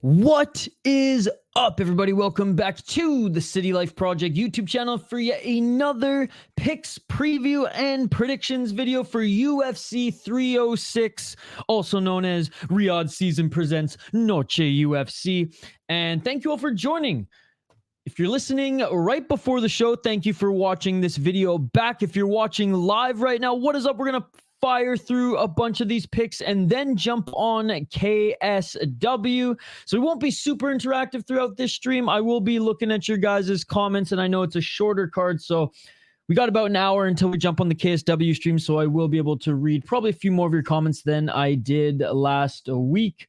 What is up, everybody? Welcome back to the City Life Project YouTube channel for yet another picks, preview, and predictions video for UFC 306, also known as Riyadh Season Presents Noche UFC. And thank you all for joining. If you're listening right before the show, thank you for watching this video back. If you're watching live right now, what is up? We're going to fire through a bunch of these picks and then jump on KSW. So we won't be super interactive throughout this stream. I will be looking at your guys' comments, and I know it's a shorter card, so we got about an hour until we jump on the KSW stream, so I will be able to read probably a few more of your comments than I did last week.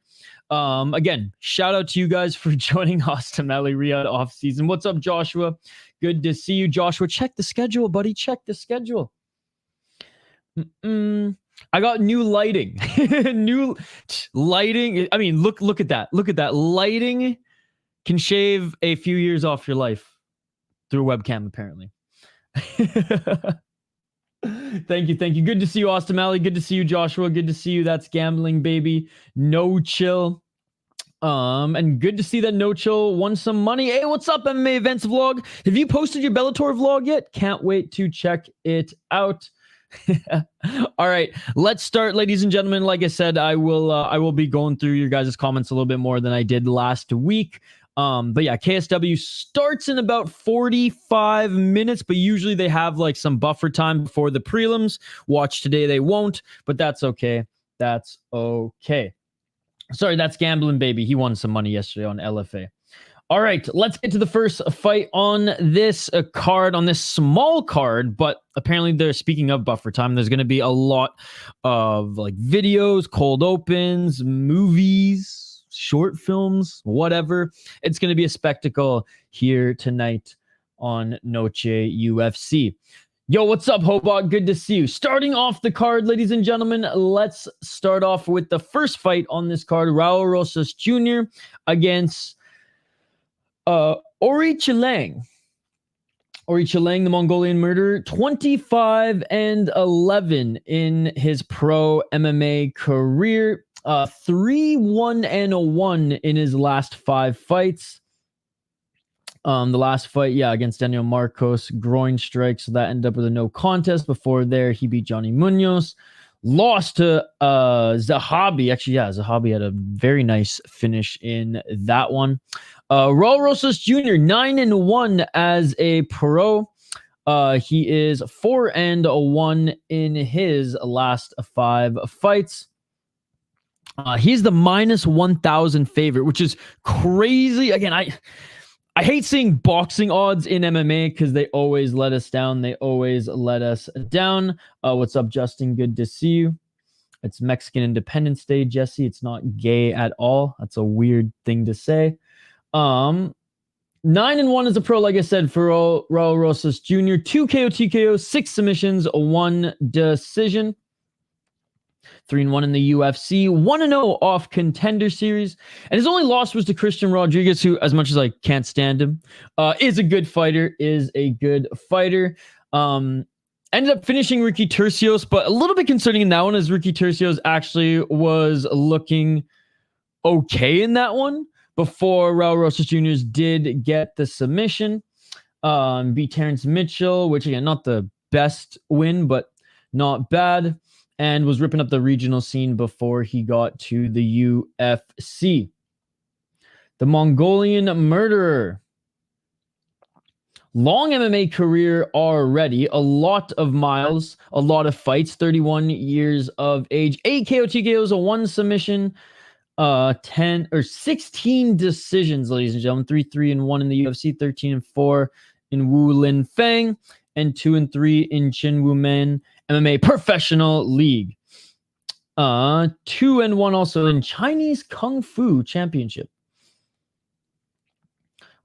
Again, shout out to you guys for joining Hostameli Riyadh off season. What's up, Joshua? Good to see you, Joshua. Check the schedule, buddy. Check the schedule. I got new lighting. New lighting. I mean, look at that. Look at that. Lighting can shave a few years off your life through a webcam, apparently. Thank you. Good to see you, Hostameli. Good to see you, Joshua. Good to see you. That's gambling, baby. No chill. And good to see that No Chill won some money. Hey, what's up, MMA Events Vlog? Have you posted your Bellator vlog yet? Can't wait to check it out. All right, let's start, ladies and gentlemen. Like I said, I will be going through your guys' comments a little bit more than I did last week. But yeah, KSW starts in about 45 minutes, but usually they have like some buffer time before the prelims. Watch today, they won't, but that's okay. That's okay. Sorry, that's gambling, baby. He won some money yesterday on LFA. All right, let's get to the first fight on this card, on this small card, but apparently they're speaking of buffer time. There's going to be a lot of like videos, cold opens, movies, short films, whatever. It's going to be a spectacle here tonight on Noche UFC. Yo, what's up, Hobart? Good to see you. Starting off the card, ladies and gentlemen, let's start off with the first fight on this card. Raul Rosas Jr. against Ori Chilang, the Mongolian murderer, 25-11 in his pro MMA career, 3-1-1 in his last 5 fights. The last fight, against Daniel Marcos, groin strike, so that ended up with a no contest. Before there, he beat Johnny Munoz. Lost to Zahabi. Actually, Zahabi had a very nice finish in that one. Raul Rosas Jr., 9-1 as a pro. He is 4-1 in his last 5 fights. He's the -1,000 favorite, which is crazy. Again, I hate seeing boxing odds in MMA because they always let us down. What's up, Justin? Good to see you. It's Mexican Independence Day, Jesse. It's not gay at all. That's a weird thing to say. 9-1 as a pro, like I said, for Raul Rosas Jr. 2 KO, TKO, 6 submissions, 1 decision. 3-1 in the UFC, 1-0 off Contender Series, and his only loss was to Christian Rodríguez, who, as much as I can't stand him, is a good fighter. Ended up finishing Ricky Turcios, but a little bit concerning in that one, as Ricky Turcios actually was looking okay in that one before Raul Rosas Jr. did get the submission. Beat Terrence Mitchell, which again, not the best win, but not bad. And was ripping up the regional scene before he got to the UFC. The Mongolian murderer. Long MMA career already. A lot of miles, a lot of fights. 31 years of age. 8 KO TKOs, a 1 submission. 16 decisions, ladies and gentlemen. 3-3-1 in the UFC. 13-4 in Wu Lin Feng. And 2-3 in Chin Wu Men MMA Professional League. 2-1 also in Chinese Kung Fu Championship.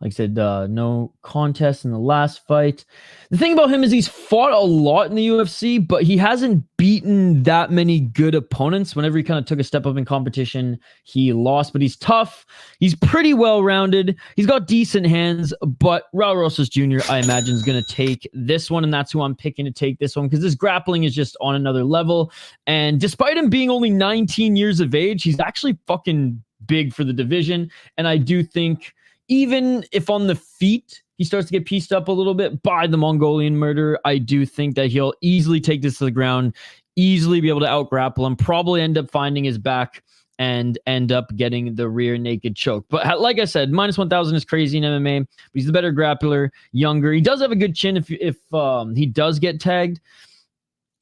Like I said, no contest in the last fight. The thing about him is he's fought a lot in the UFC, but he hasn't beaten that many good opponents. Whenever he kind of took a step up in competition, he lost, but he's tough. He's pretty well-rounded. He's got decent hands, but Raul Rosas Jr., I imagine, is going to take this one, and that's who I'm picking to take this one, because his grappling is just on another level. And despite him being only 19 years of age, he's actually fucking big for the division. And I do think even if on the feet he starts to get pieced up a little bit by the Mongolian murderer, I do think that he'll easily take this to the ground, easily be able to out-grapple him, probably end up finding his back and end up getting the rear naked choke. But like I said, minus 1,000 is crazy in MMA. But he's the better grappler, younger. He does have a good chin if he does get tagged.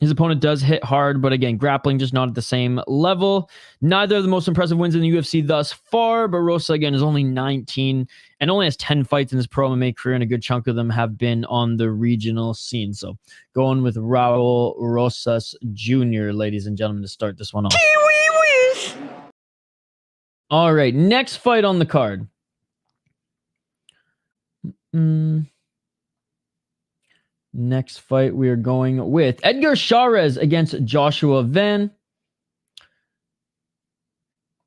His opponent does hit hard, but again, grappling just not at the same level. Neither of the most impressive wins in the UFC thus far. But Rosa, again, is only 19 and only has 10 fights in his pro MMA career, and a good chunk of them have been on the regional scene. So going with Raul Rosas Jr., ladies and gentlemen, to start this one off. All right, next fight on the card. Next fight, we are going with Edgar Chairez against Joshua Van.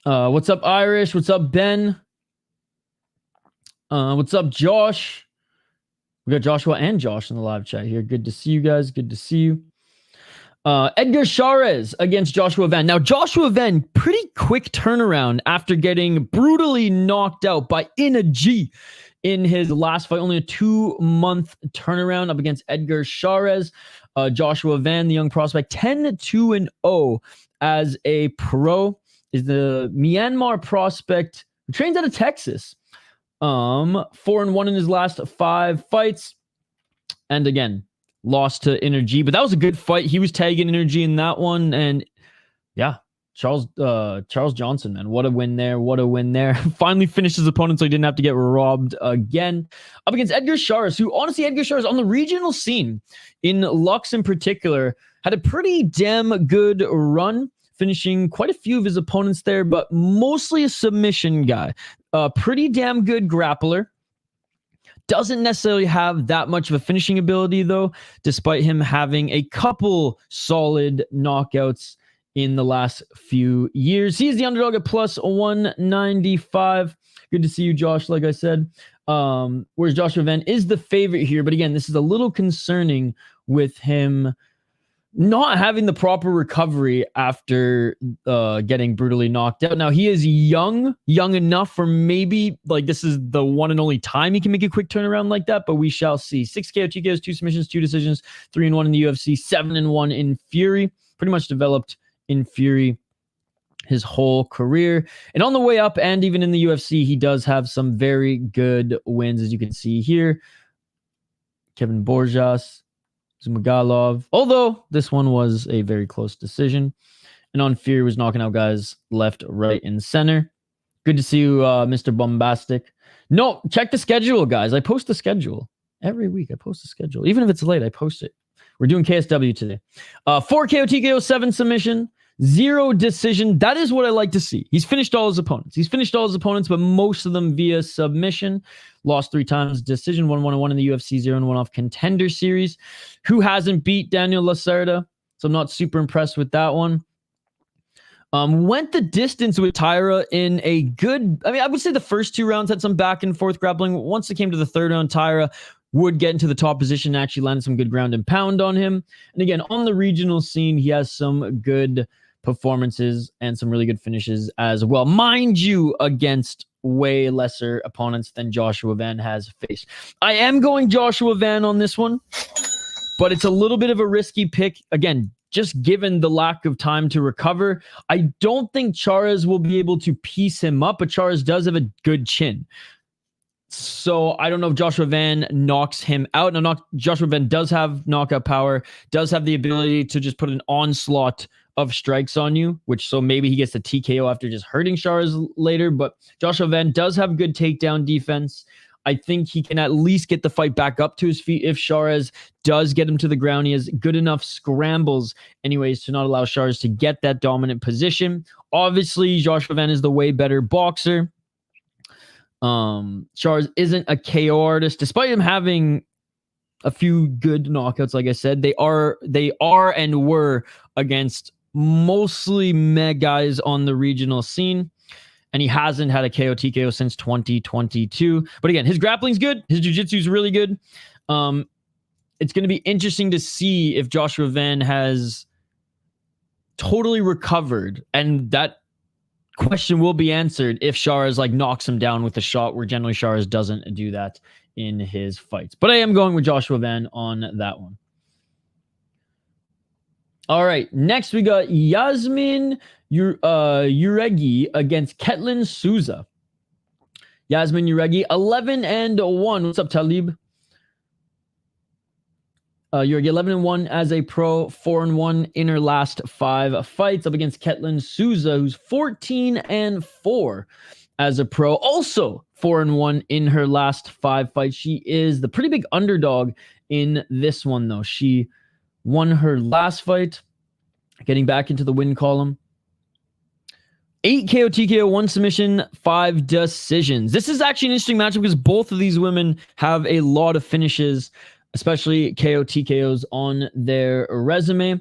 What's up, Irish? What's up, Ben? What's up, Josh? We got Joshua and Josh in the live chat here. Good to see you guys. Good to see you. Edgar Chairez against Joshua Van. Now, Joshua Van, pretty quick turnaround after getting brutally knocked out by Ina-G in his last fight. Only a 2-month turnaround up against Edgar Chairez. Joshua Van, the young prospect, 10-2-0 as a pro, is the Myanmar prospect who trains out of Texas. 4-1 in his last 5 fights. And again, lost to Ina-G, but that was a good fight. He was tagging Ina-G in that one. And yeah, Charles Johnson, man. What a win there. What a win there. Finally finished his opponent so he didn't have to get robbed again. Up against Edgar Chairez, who honestly, Edgar Chairez on the regional scene, in Lux in particular, had a pretty damn good run, finishing quite a few of his opponents there, but mostly a submission guy. Pretty damn good grappler. Doesn't necessarily have that much of a finishing ability, though, despite him having a couple solid knockouts in the last few years. He's the underdog at plus 195. Good to see you, Josh, like I said. Whereas Joshua Van is the favorite here. But again, this is a little concerning with him not having the proper recovery after getting brutally knocked out. Now, he is young enough for maybe, like, this is the one and only time he can make a quick turnaround like that, but we shall see. 6 KO, 2 KOs, 2 submissions, 2 decisions, 3-1 in the UFC, 7-1 in Fury. Pretty much developed in Fury his whole career. And on the way up, and even in the UFC, he does have some very good wins, as you can see here. Kevin Borjas, Zmagalov, although this one was a very close decision. And on Fury was knocking out guys left, right, and center. Good to see you, Mr. Bombastic. No, check the schedule, guys. I post the schedule. Every week I post the schedule. Even if it's late, I post it. We're doing KSW today. 4 KO, TKO, 7 submission, 0 decision. That is what I like to see. He's finished all his opponents. But most of them via submission. Lost 3 times. Decision 1-1-1 in the UFC, 0-1 off Contender Series. Who hasn't beat Daniel Lacerda? So I'm not super impressed with that one. Went the distance with Tyra in a good... I mean, I would say the first 2 rounds had some back and forth grappling. Once it came to the 3rd round, Tyra would get into the top position and actually land some good ground and pound on him. And again, on the regional scene, he has some good performances and some really good finishes as well. Mind you, against way lesser opponents than Joshua Van has faced. I am going Joshua Van on this one, but it's a little bit of a risky pick. Again, just given the lack of time to recover, I don't think Chairez will be able to piece him up, but Chairez does have a good chin. So I don't know if Joshua Van knocks him out. Now, Joshua Van does have knockout power, does have the ability to just put an onslaught of strikes on you, which so maybe he gets the TKO after just hurting Chairez later. But Joshua Van does have good takedown defense. I think he can at least get the fight back up to his feet if Chairez does get him to the ground. He has good enough scrambles anyways to not allow Chairez to get that dominant position. Obviously, Joshua Van is the way better boxer. Chairez isn't a KO artist, despite him having a few good knockouts. Like I said, they are and were against mostly meh guys on the regional scene, and he hasn't had a KO TKO since 2022. But again, his grappling's good, his jiu-jitsu is really good. It's going to be interesting to see if Joshua Van has totally recovered, and that question will be answered if Sharaz like knocks him down with a shot, where generally Sharaz doesn't do that in his fights. But I am going with Joshua Van on that one. All right, next we got Yazmin Jauregui against Ketlen Souza. Yazmin Jauregui, 11-1. What's up, Talib? Jauregui 11-1 as a pro, 4-1 in her last 5 fights, up against Ketlen Souza, who's 14-4 as a pro, also 4-1 in her last 5 fights. She is the pretty big underdog in this one, though. She won her last fight, getting back into the win column. 8 KO, TKO, 1 submission, 5 decisions. This is actually an interesting matchup because both of these women have a lot of finishes, especially KO, TKOs on their resume.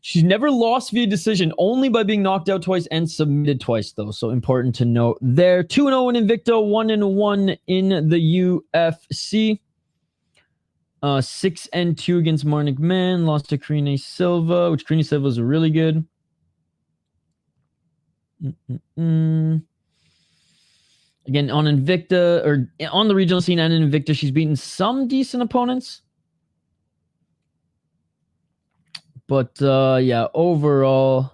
She's never lost via decision, only by being knocked out twice and submitted twice, though. So important to note there. 2-0 in Invicta, 1-1 in the UFC. 6-2 against Marnik Man. Lost to Karine Silva, which Karine Silva is really good. Again, on Invicta, or on the regional scene and in Invicta, she's beaten some decent opponents. But yeah, overall,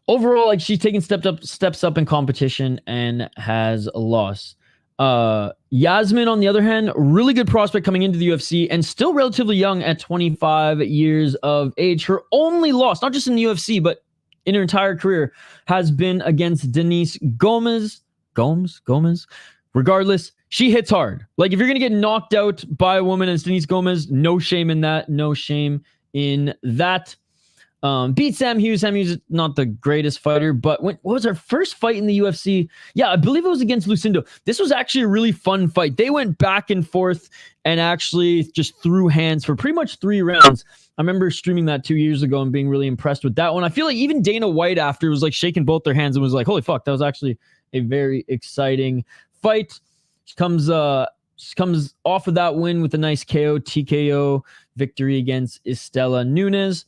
like she's taken steps up in competition and has lost. Yazmin, on the other hand, really good prospect coming into the UFC and still relatively young at 25 years of age. Her only loss, not just in the UFC, but in her entire career, has been against Denise Gomez. Gomez. Regardless, she hits hard. Like, if you're going to get knocked out by a woman as Denise Gomez, no shame in that. No shame in that. Beat Sam Hughes. Sam Hughes is not the greatest fighter, but what was her first fight in the UFC? Yeah, I believe it was against Lucindo. This was actually a really fun fight. They went back and forth and actually just threw hands for pretty much 3 rounds. I remember streaming that 2 years ago and being really impressed with that one. I feel like even Dana White after was like shaking both their hands and was like, holy fuck, that was actually a very exciting fight. She comes off of that win with a nice KO, TKO victory against Estela Nunes.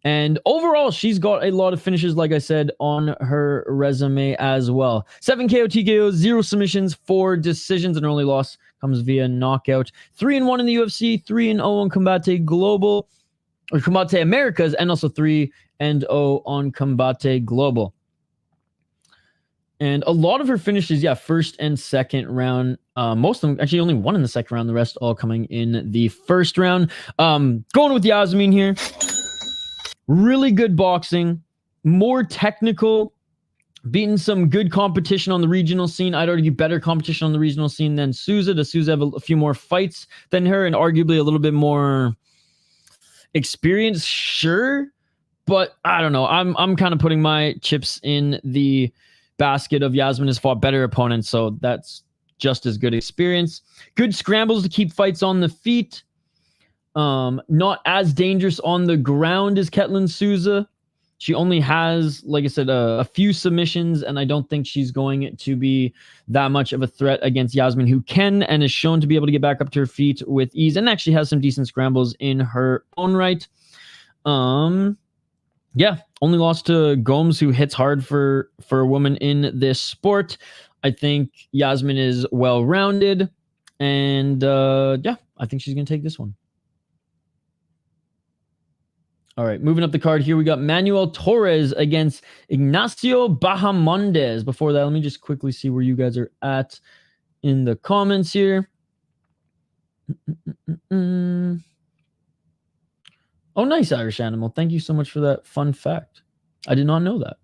And overall, she's got a lot of finishes, like I said, on her resume as well. 7 KO, TKO, 0 submissions, 4 decisions, and her only loss comes via knockout. 3-1 in the UFC, 3-0 in Combate Global, or Combate Americas, and also 3-0 on Combate Global. And a lot of her finishes, yeah, first and second round. Most of them, actually only 1 in the second round. The rest all coming in the first round. Going with Yazmin here. Really good boxing. More technical. Beaten some good competition on the regional scene. I'd argue better competition on the regional scene than Souza. Does Souza have a few more fights than her and arguably a little bit more experience? Sure. But I don't know. I'm kind of putting my chips in the basket of Yazmin has fought better opponents, so that's just as good experience. Good scrambles to keep fights on the feet. Not as dangerous on the ground as Ketlen Souza. She only has, like I said, a few submissions, and I don't think she's going to be that much of a threat against Yazmin, who can and is shown to be able to get back up to her feet with ease, and actually has some decent scrambles in her own right. Yeah, only lost to Gomes, who hits hard for a woman in this sport. I think Yazmin is well-rounded, and yeah, I think she's going to take this one. All right, moving up the card here, we got Manuel Torres against Ignacio Bahamondes. Before that, let me just quickly see where you guys are at in the comments here. Oh, nice, Irish Animal. Thank you so much for that fun fact. I did not know that.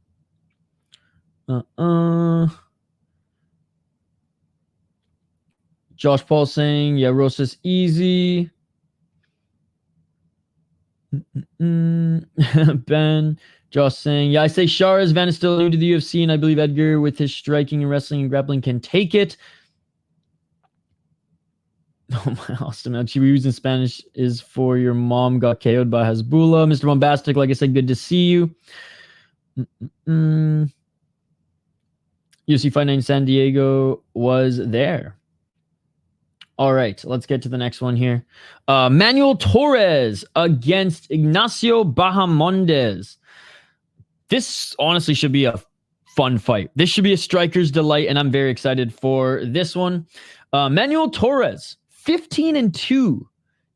Josh Paul saying, yeah, Rosas easy. Ben, Josh saying, yeah, I say Sharaz. Van is still new to the UFC, and I believe Edgar, with his striking and wrestling and grappling, can take it. Oh my, Austin, Chihuahuas in Spanish is for your mom got KO'd by Hasbullah. Mr. Bombastic, like I said, good to see you. UFC Fight Night in San Diego was there. All right, let's get to the next one here. Manuel Torres against Ignacio Bahamondes. this honestly should be a fun fight. This should be a striker's delight, and I'm very excited for this one. Manuel Torres, 15-2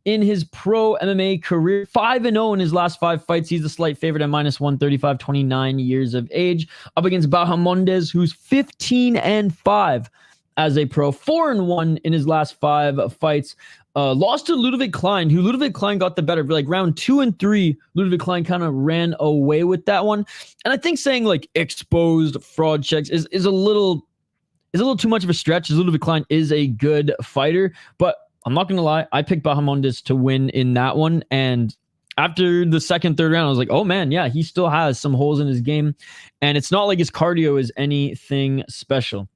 in his pro MMA career, 5-0 in his last 5 fights. He's the slight favorite at -135, 29 years of age, up against Bahamondes, who's 15-5 as a pro, 4-1 in his last 5 fights. Lost to Ludovic Klein, who Ludovic Klein got the better. Like round 2 and 3, Ludovic Klein kind of ran away with that one. And I think saying like exposed fraud checks is a little too much of a stretch, as Ludovic Klein is a good fighter. But I'm not going to lie, I picked Bahamondes to win in that one. And after the second, third round, I was like, oh man, yeah, he still has some holes in his game. And it's not like his cardio is anything special.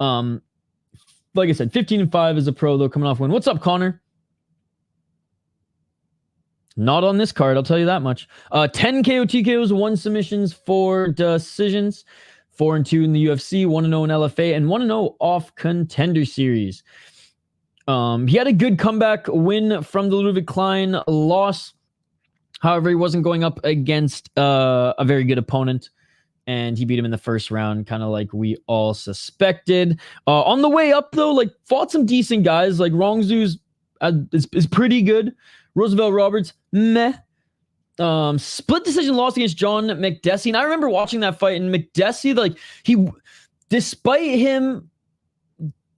Like I said, 15-5 as a pro, though, coming off win. What's up, Connor? Not on this card, I'll tell you that much. 10 KO TKOs, 1 submissions, 4 decisions, 4-2 in the UFC, 1-0 in LFA, and 1-0 off Contender Series. He had a good comeback win from the Ludovic Klein loss. However, he wasn't going up against a very good opponent, and he beat him in the first round, kind of like we all suspected. On the way up, though, like fought some decent guys. Like Rongzu's is pretty good. Roosevelt Roberts, meh. Split decision loss against John McDessie. And I remember watching that fight, and McDessie, like despite him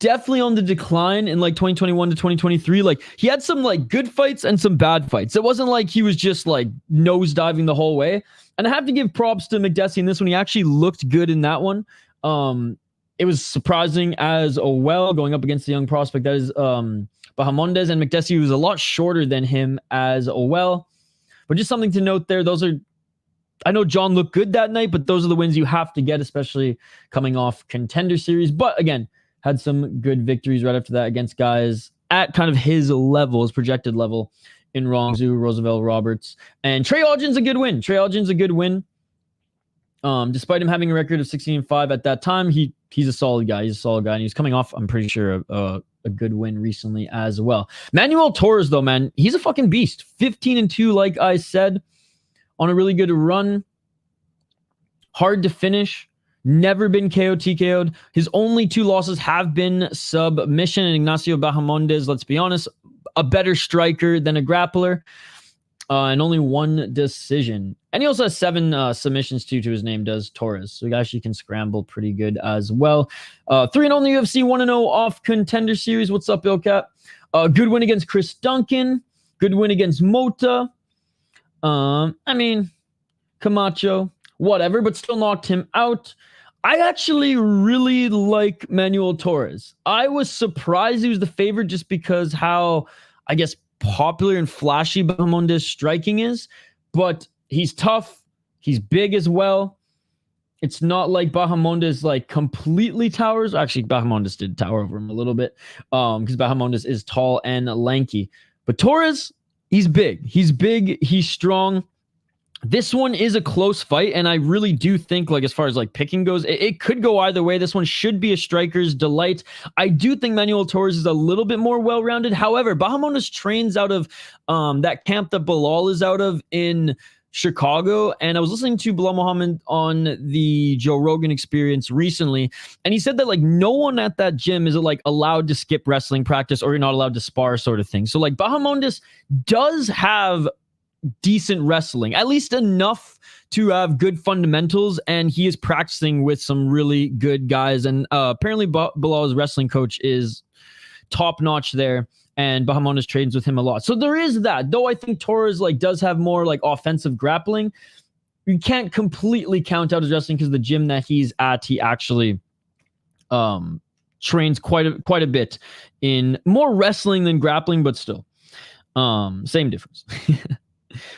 definitely on the decline in like 2021 to 2023, like he had some like good fights and some bad fights. It wasn't like he was just like nosediving the whole way. And I have to give props to McDessie in this one. He actually looked good in that one. It was surprising as well, going up against the young prospect that is Bahamondes, and McDessie was a lot shorter than him as well. But just something to note there. Those are, I know John looked good that night, but those are the wins you have to get, especially coming off Contender Series. But again, had some good victories right after that against guys at kind of his level, his projected level, in Rongzu, Roosevelt Roberts. And Trey Ogden's a good win. Despite him having a record of 16-5 at that time, he's a solid guy. And he's coming off, I'm pretty sure, a good win recently as well. Manuel Torres, though, man, he's a fucking beast. 15-2, like I said, on a really good run. Hard to finish. Never been KO TKO'd. His only 2 losses have been submission. And Ignacio Bahamondes, let's be honest, a better striker than a grappler. And only 1 decision. And he also has 7 submissions to his name, does Torres. So he actually can scramble pretty good as well. 3-0 in the UFC, 1-0 off Contender Series. What's up, Ilcat? Good win against Chris Duncan. Good win against Mota. I mean, Camacho, whatever, but still knocked him out. I actually really like Manuel Torres. I was surprised he was the favorite just because how, I guess, popular and flashy Bahamondes striking is, but he's tough. He's big as well. It's not like Bahamondes like completely towers. Actually, Bahamondes did tower over him a little bit because Bahamondes is tall and lanky. But Torres, he's big. He's strong. This one is a close fight, and I really do think, like, as far as like picking goes, it could go either way. This one should be a striker's delight. I do think Manuel Torres is a little bit more well-rounded. However, Bahamondes trains out of that camp that Bilal is out of in Chicago, and I was listening to Bilal Muhammad on the Joe Rogan Experience recently, and he said that like no one at that gym is like allowed to skip wrestling practice, or you're not allowed to spar, sort of thing. So like Bahamondes does have decent wrestling, at least enough to have good fundamentals, and he is practicing with some really good guys, and apparently Bilal's wrestling coach is top notch there, and Bahamondes trains with him a lot. So there is that, though. I think Torres like does have more like offensive grappling. You can't completely count out his wrestling because the gym that he's at, he actually trains quite a bit in more wrestling than grappling, but still same difference.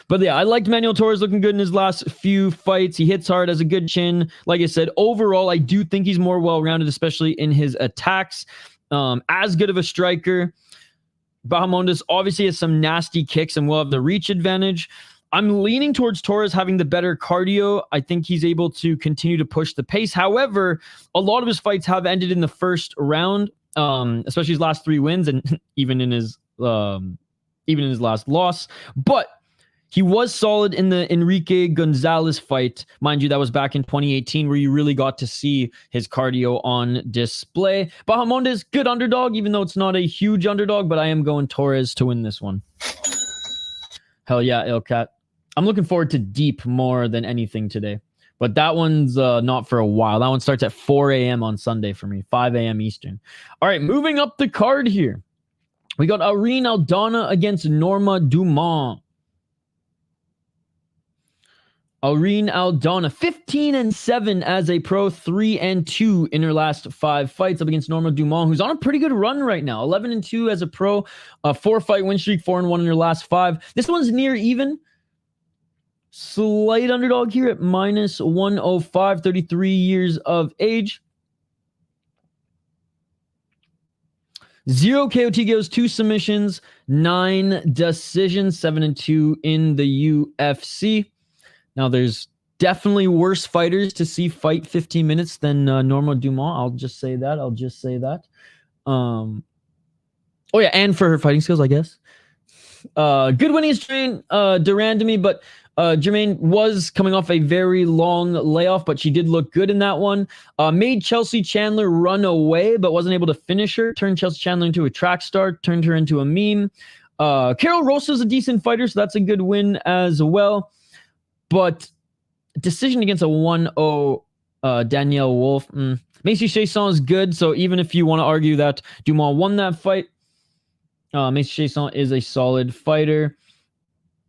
But yeah, I liked Manuel Torres looking good in his last few fights. He hits hard, has a good chin. Like I said, overall, I do think he's more well-rounded, especially in his attacks. As good of a striker. Bahamondes obviously has some nasty kicks and will have the reach advantage. I'm leaning towards Torres having the better cardio. I think he's able to continue to push the pace. However, a lot of his fights have ended in the first round, especially his last 3 wins and even in his last loss. But He was solid in the Enrique Gonzalez fight. Mind you, that was back in 2018 where you really got to see his cardio on display. Bahamondes, good underdog, even though it's not a huge underdog, but I am going Torres to win this one. Hell yeah, Ilkat. I'm looking forward to Deep more than anything today. But that one's not for a while. That one starts at 4 a.m. on Sunday for me, 5 a.m. Eastern. All right, moving up the card here. We got Irene Aldana against Norma Dumont. Irene Aldana, 15-7 as a pro, 3-2 in her last 5 fights up against Norma Dumont, who's on a pretty good run right now. 11-2 as a pro, a 4-fight win streak, 4-1 in her last 5. This one's near even. Slight underdog here at -105, 33 years of age. 0 KO TKOs, 2 submissions, 9 decisions, 7-2 in the UFC. Now, there's definitely worse fighters to see fight 15 minutes than Norma Dumont. I'll just say that. Oh, yeah, and for her fighting skills, I guess. Good winning is Duran to me, but Jermaine was coming off a very long layoff, but she did look good in that one. Made Chelsea Chandler run away, but wasn't able to finish her. Turned Chelsea Chandler into a track star, turned her into a meme. Carol Rosa's a decent fighter, so that's a good win as well. But decision against a 1-0 Danielle Wolf. Macy Chiasson is good, so even if you want to argue that Dumont won that fight, Macy Chiasson is a solid fighter.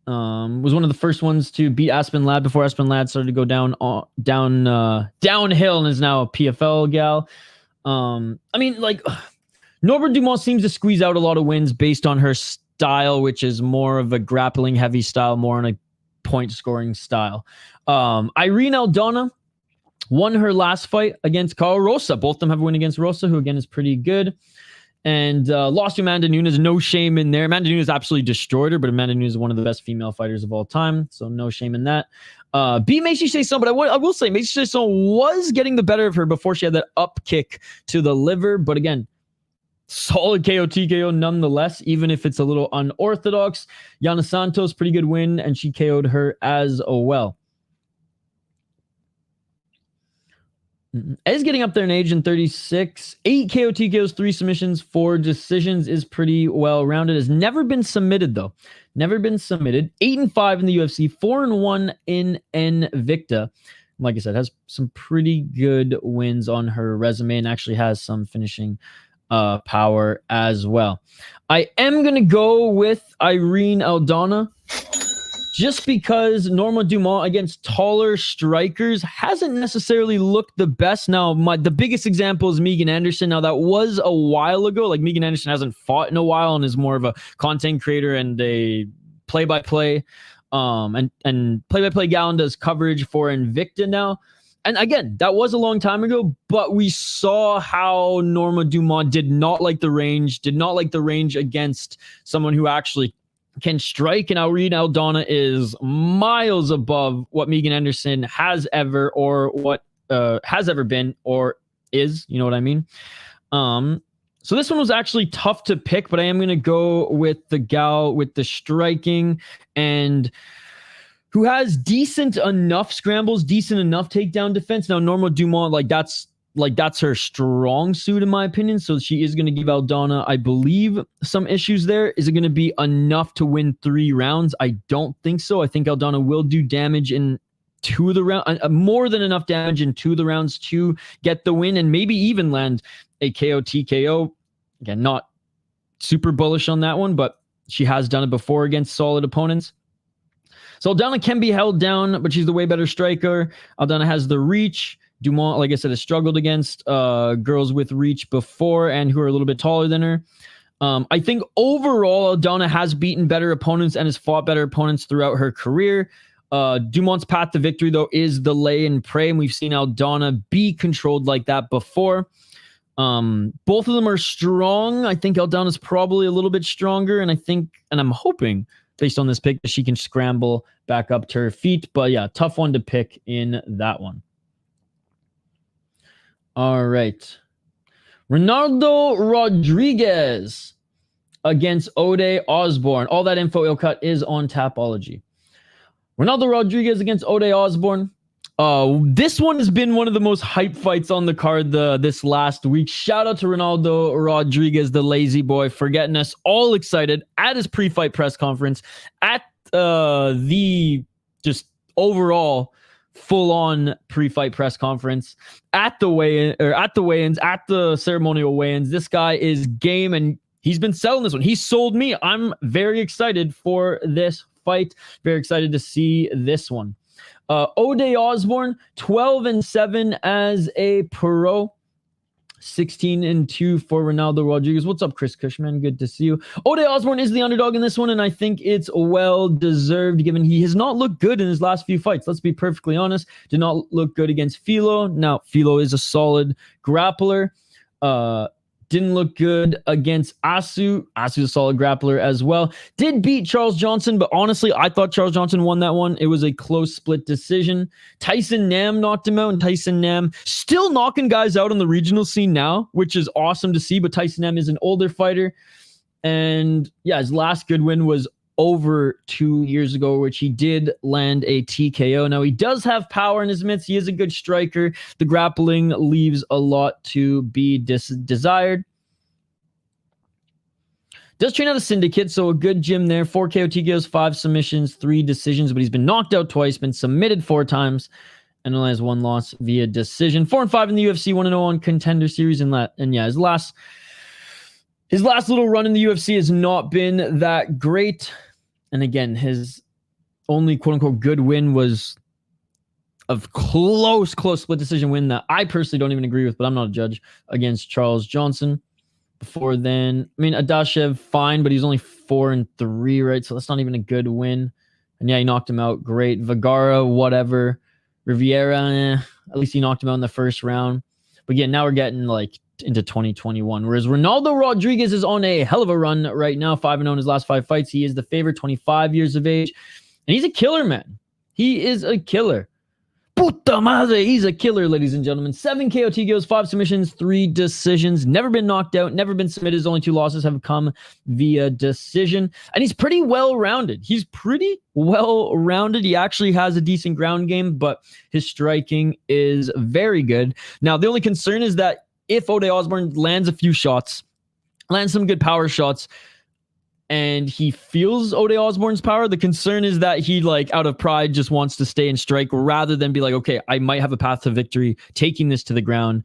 Was one of the first ones to beat Aspen Ladd before Aspen Ladd started to go downhill and is now a PFL gal. I mean, like, Norma Dumont seems to squeeze out a lot of wins based on her style, which is more of a grappling heavy style, more on a point scoring style. Irene Aldana won her last fight against Carl Rosa. Both of them have a win against Rosa, who again is pretty good. And lost to Amanda Nunes. No shame in there. Amanda Nunes absolutely destroyed her, but Amanda Nunes is one of the best female fighters of all time, so no shame in that. Beat Macy Chiasson, but I will say Macy Chiasson was getting the better of her before she had that up kick to the liver. But again, solid KO TKO nonetheless, even if it's a little unorthodox. Yana Santos, pretty good win, and she KO'd her as well. Is getting up there in age in 36. 8 KO TKOs, 3 submissions, 4 decisions is pretty well rounded. Has never been submitted though. Never been submitted. 8-5 in the UFC, 4-1 in Invicta. Like I said, has some pretty good wins on her resume and actually has some finishing power as well. I am going to go with Irene Aldana just because Norma Dumont against taller strikers hasn't necessarily looked the best. Now, the biggest example is Megan Anderson. Now, that was a while ago. Like, Megan Anderson hasn't fought in a while and is more of a content creator and a play-by-play and play-by-play gal and does coverage for Invicta now. And again, that was a long time ago, but we saw how Norma Dumont did not like the range against someone who actually can strike, and Irene Aldana is miles above what Megan Anderson has ever been or is, you know what I mean? So this one was actually tough to pick, but I am going to go with the gal with the striking and who has decent enough scrambles, decent enough takedown defense. Now, Norma Dumont, that's her strong suit, in my opinion. So she is going to give Aldana, I believe, some issues there. Is it going to be enough to win 3 rounds? I don't think so. I think Aldana will do damage in 2 of the rounds, more than enough damage in 2 of the rounds to get the win and maybe even land a KO TKO. Again, not super bullish on that one, but she has done it before against solid opponents. So Aldana can be held down, but she's the way better striker. Aldana has the reach. Dumont, like I said, has struggled against girls with reach before and who are a little bit taller than her. I think overall, Aldana has beaten better opponents and has fought better opponents throughout her career. Dumont's path to victory, though, is the lay and pray, and we've seen Aldana be controlled like that before. Both of them are strong. I think Aldana's probably a little bit stronger, and I'm hoping, based on this pick, that she can scramble back up to her feet. But yeah, tough one to pick in that one. All right. Ronaldo Rodríguez against Ode Osbourne. All that info, Ilcut, is on Tapology. Ronaldo Rodríguez against Ode Osbourne. This one has been one of the most hype fights on the card this last week. Shout out to Ronaldo Rodríguez, the lazy boy, for getting us all excited at his pre-fight press conference, at the just overall full-on pre-fight press conference, at the weigh-ins, at the ceremonial weigh-ins. This guy is game, and he's been selling this one. He sold me. I'm very excited for this fight. Very excited to see this one. Ode Osbourne, 12-7 as a pro, 16-2 for Ronaldo Rodríguez. What's up, Chris Cushman? Good to see you. Ode Osbourne is the underdog in this one, and I think it's well deserved, given he has not looked good in his last few fights. Let's be perfectly honest. Did not look good against Philo. Now, Philo is a solid grappler. Didn't look good against Asu. Asu's a solid grappler as well. Did beat Charles Johnson, but honestly, I thought Charles Johnson won that one. It was a close split decision. Tyson Nam knocked him out, and Tyson Nam still knocking guys out on the regional scene now, which is awesome to see, but Tyson Nam is an older fighter. And yeah, his last good win was over 2 years ago, which he did land a TKO. Now, he does have power in his mitts. He is a good striker. The grappling leaves a lot to be desired. Does train out of Syndicate, so a good gym there. 4 KO TKOs, 5 submissions, 3 decisions, but he's been knocked out twice, been submitted 4 times, and only has 1 loss via decision. 4-5 in the UFC, 1-0 on Contender Series, and yeah, his last little run in the UFC has not been that great. And again, his only quote-unquote good win was a close split decision win that I personally don't even agree with, but I'm not a judge, against Charles Johnson. Before then, I mean, Adashev, fine, but he's only 4-3, right? So that's not even a good win. And yeah, he knocked him out. Great. Vergara, whatever. Riviera, at least he knocked him out in the first round. But yeah, now we're getting like into 2021. Whereas Ronaldo Rodríguez is on a hell of a run right now, 5-0 in his last 5 fights. He is the favorite, 25 years of age. And he's a killer, man. He is a killer. Puta madre, he's a killer, ladies and gentlemen. 7 KO TKOs, 5 submissions, 3 decisions. Never been knocked out, never been submitted. His only 2 losses have come via decision. And he's pretty well-rounded. He actually has a decent ground game, but his striking is very good. Now, the only concern is that if Ode Osbourne lands a few shots, lands some good power shots, and he feels Ode Osbourne's power, the concern is that he, like, out of pride, just wants to stay and strike rather than be like, okay, I might have a path to victory, taking this to the ground,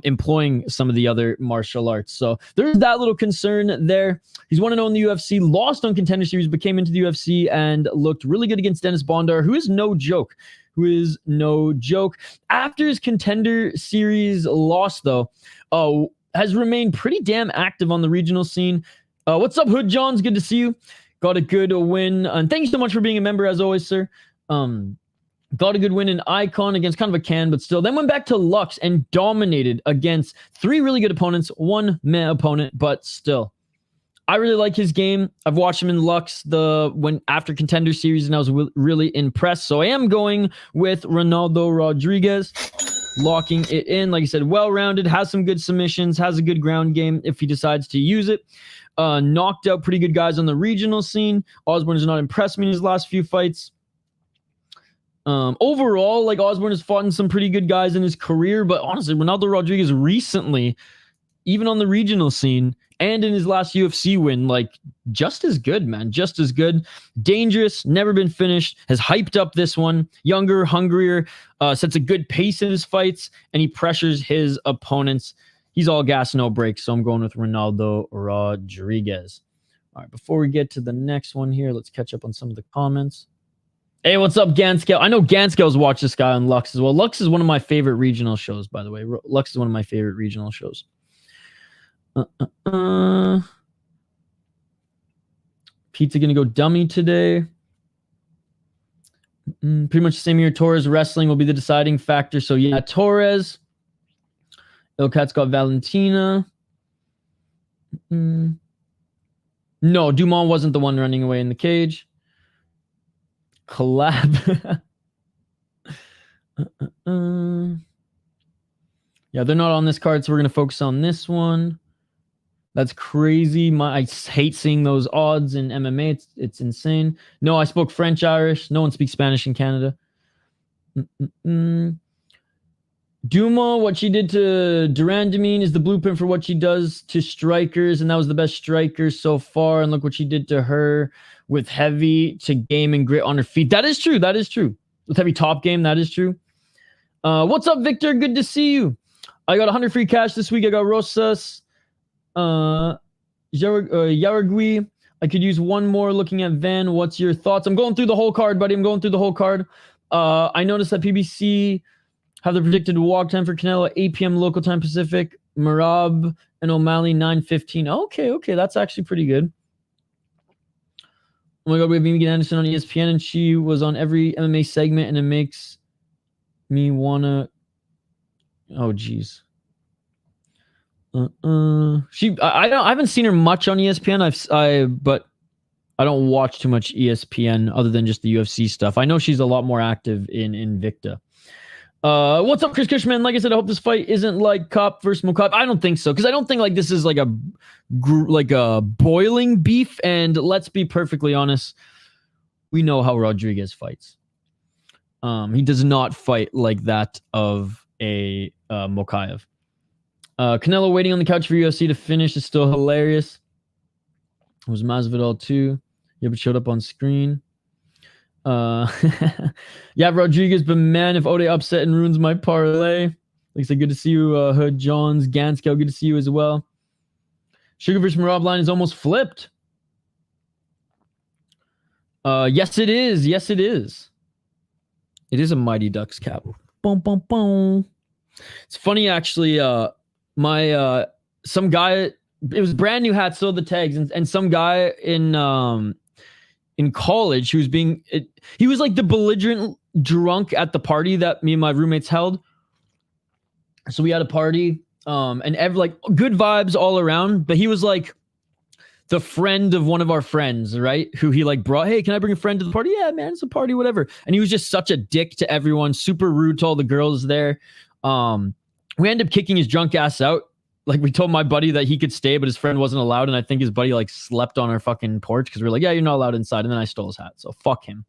employing some of the other martial arts. So there's that little concern there. He's 1-0 in the UFC, lost on Contender Series, but came into the UFC and looked really good against Dennis Bondar, who is no joke. After his Contender Series loss, though, has remained pretty damn active on the regional scene. What's up, Hood Johns? Good to see you. Got a good win. And thank you so much for being a member, as always, sir. Got a good win in Icon against kind of a can, but still. Then went back to Lux and dominated against 3 really good opponents, 1 meh opponent, but still. I really like his game. I've watched him in Lux after Contender Series, and I was really impressed. So I am going with Ronaldo Rodríguez, locking it in. Like I said, well-rounded, has some good submissions, has a good ground game if he decides to use it. Knocked out pretty good guys on the regional scene. Osbourne has not impressed me in his last few fights. Overall, like, Osbourne has fought in some pretty good guys in his career, but honestly, Ronaldo Rodríguez recently, even on the regional scene and in his last UFC win, like, just as good, man. Just as good. Dangerous, never been finished, has hyped up this one. Younger, hungrier, sets a good pace in his fights, and he pressures his opponents. He's all gas, no brakes, so I'm going with Ronaldo Rodríguez. All right, before we get to the next one here, let's catch up on some of the comments. Hey, what's up, Ganskel? I know Ganskel's watched this guy on Lux as well. Lux is one of my favorite regional shows, by the way. Lux is one of my favorite regional shows. Pizza gonna go dummy today. Pretty much the same year. Torres wrestling will be the deciding factor. So yeah, Torres. Ilkat's got Valentina. No, Dumont wasn't the one running away in the cage. Collab. Yeah, they're not on this card, so we're going to focus on this one. That's crazy. I hate seeing those odds in MMA. It's insane. No, I spoke French, Irish. No one speaks Spanish in Canada. Duma, what she did to Durandamine is the blueprint for what she does to strikers, and that was the best striker so far. And look what she did to her with heavy to game and grit on her feet. That is true. That is true. With heavy top game, that is true. What's up, Victor? Good to see you. I got 100 free cash this week. I got Rosas, Jauregui. I could use one more looking at Van. What's your thoughts? I'm going through the whole card, buddy. I'm going through the whole card. I noticed that PBC have the predicted walk time for Canelo 8 p.m. local time Pacific. Merab and O'Malley 9:15. Okay. That's actually pretty good. Oh my God, we have Megan Anderson on ESPN, and she was on every MMA segment, and it makes me wanna. Oh geez. I haven't seen her much on ESPN. But I don't watch too much ESPN other than just the UFC stuff. I know she's a lot more active in Invicta. What's up, Chris Cushman? Like I said, I hope this fight isn't like Cop versus Mokop. I don't think so, because I don't think like this is like a boiling beef. And let's be perfectly honest, we know how Rodríguez fights. He does not fight like that of a Mokaev. Canelo waiting on the couch for UFC to finish is still hilarious. It was Masvidal too. Yeah, but showed up on screen. Yeah, Rodríguez, but man, if Ode upset and ruins my parlay. Looks like good to see you, Hood Johns, Ganskow, good to see you as well. Sugar versus Merab line is almost flipped. Yes, it is. Yes, it is. It is a Mighty Ducks cap. Boom, boom, boom. It's funny, actually. Some guy, it was brand new hat, sold the tags, and some guy in college who was he was like the belligerent drunk at the party that me and my roommates held. So we had a party, and like good vibes all around, but he was like the friend of one of our friends, right? Who he like brought, hey, can I bring a friend to the party? Yeah, man, it's a party, whatever. And he was just such a dick to everyone, super rude to all the girls there. We ended up kicking his drunk ass out. Like, we told my buddy that he could stay, but his friend wasn't allowed. And I think his buddy like slept on our fucking porch because we were like, yeah, you're not allowed inside. And then I stole his hat. So fuck him.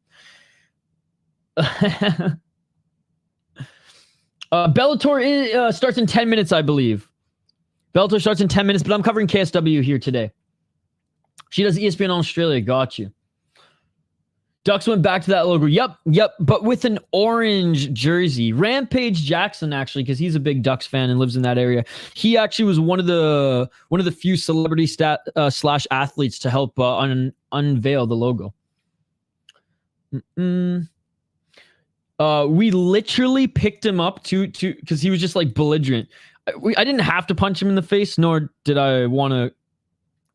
Bellator starts in 10 minutes, I believe. Bellator starts in 10 minutes, but I'm covering KSW here today. She does ESPN Australia. Got you. Ducks went back to that logo. Yep. But with an orange jersey. Rampage Jackson, actually, because he's a big Ducks fan and lives in that area. He actually was one of the few celebrity slash athletes to help unveil the logo. We literally picked him up to because he was just like belligerent. I didn't have to punch him in the face, nor did I want to.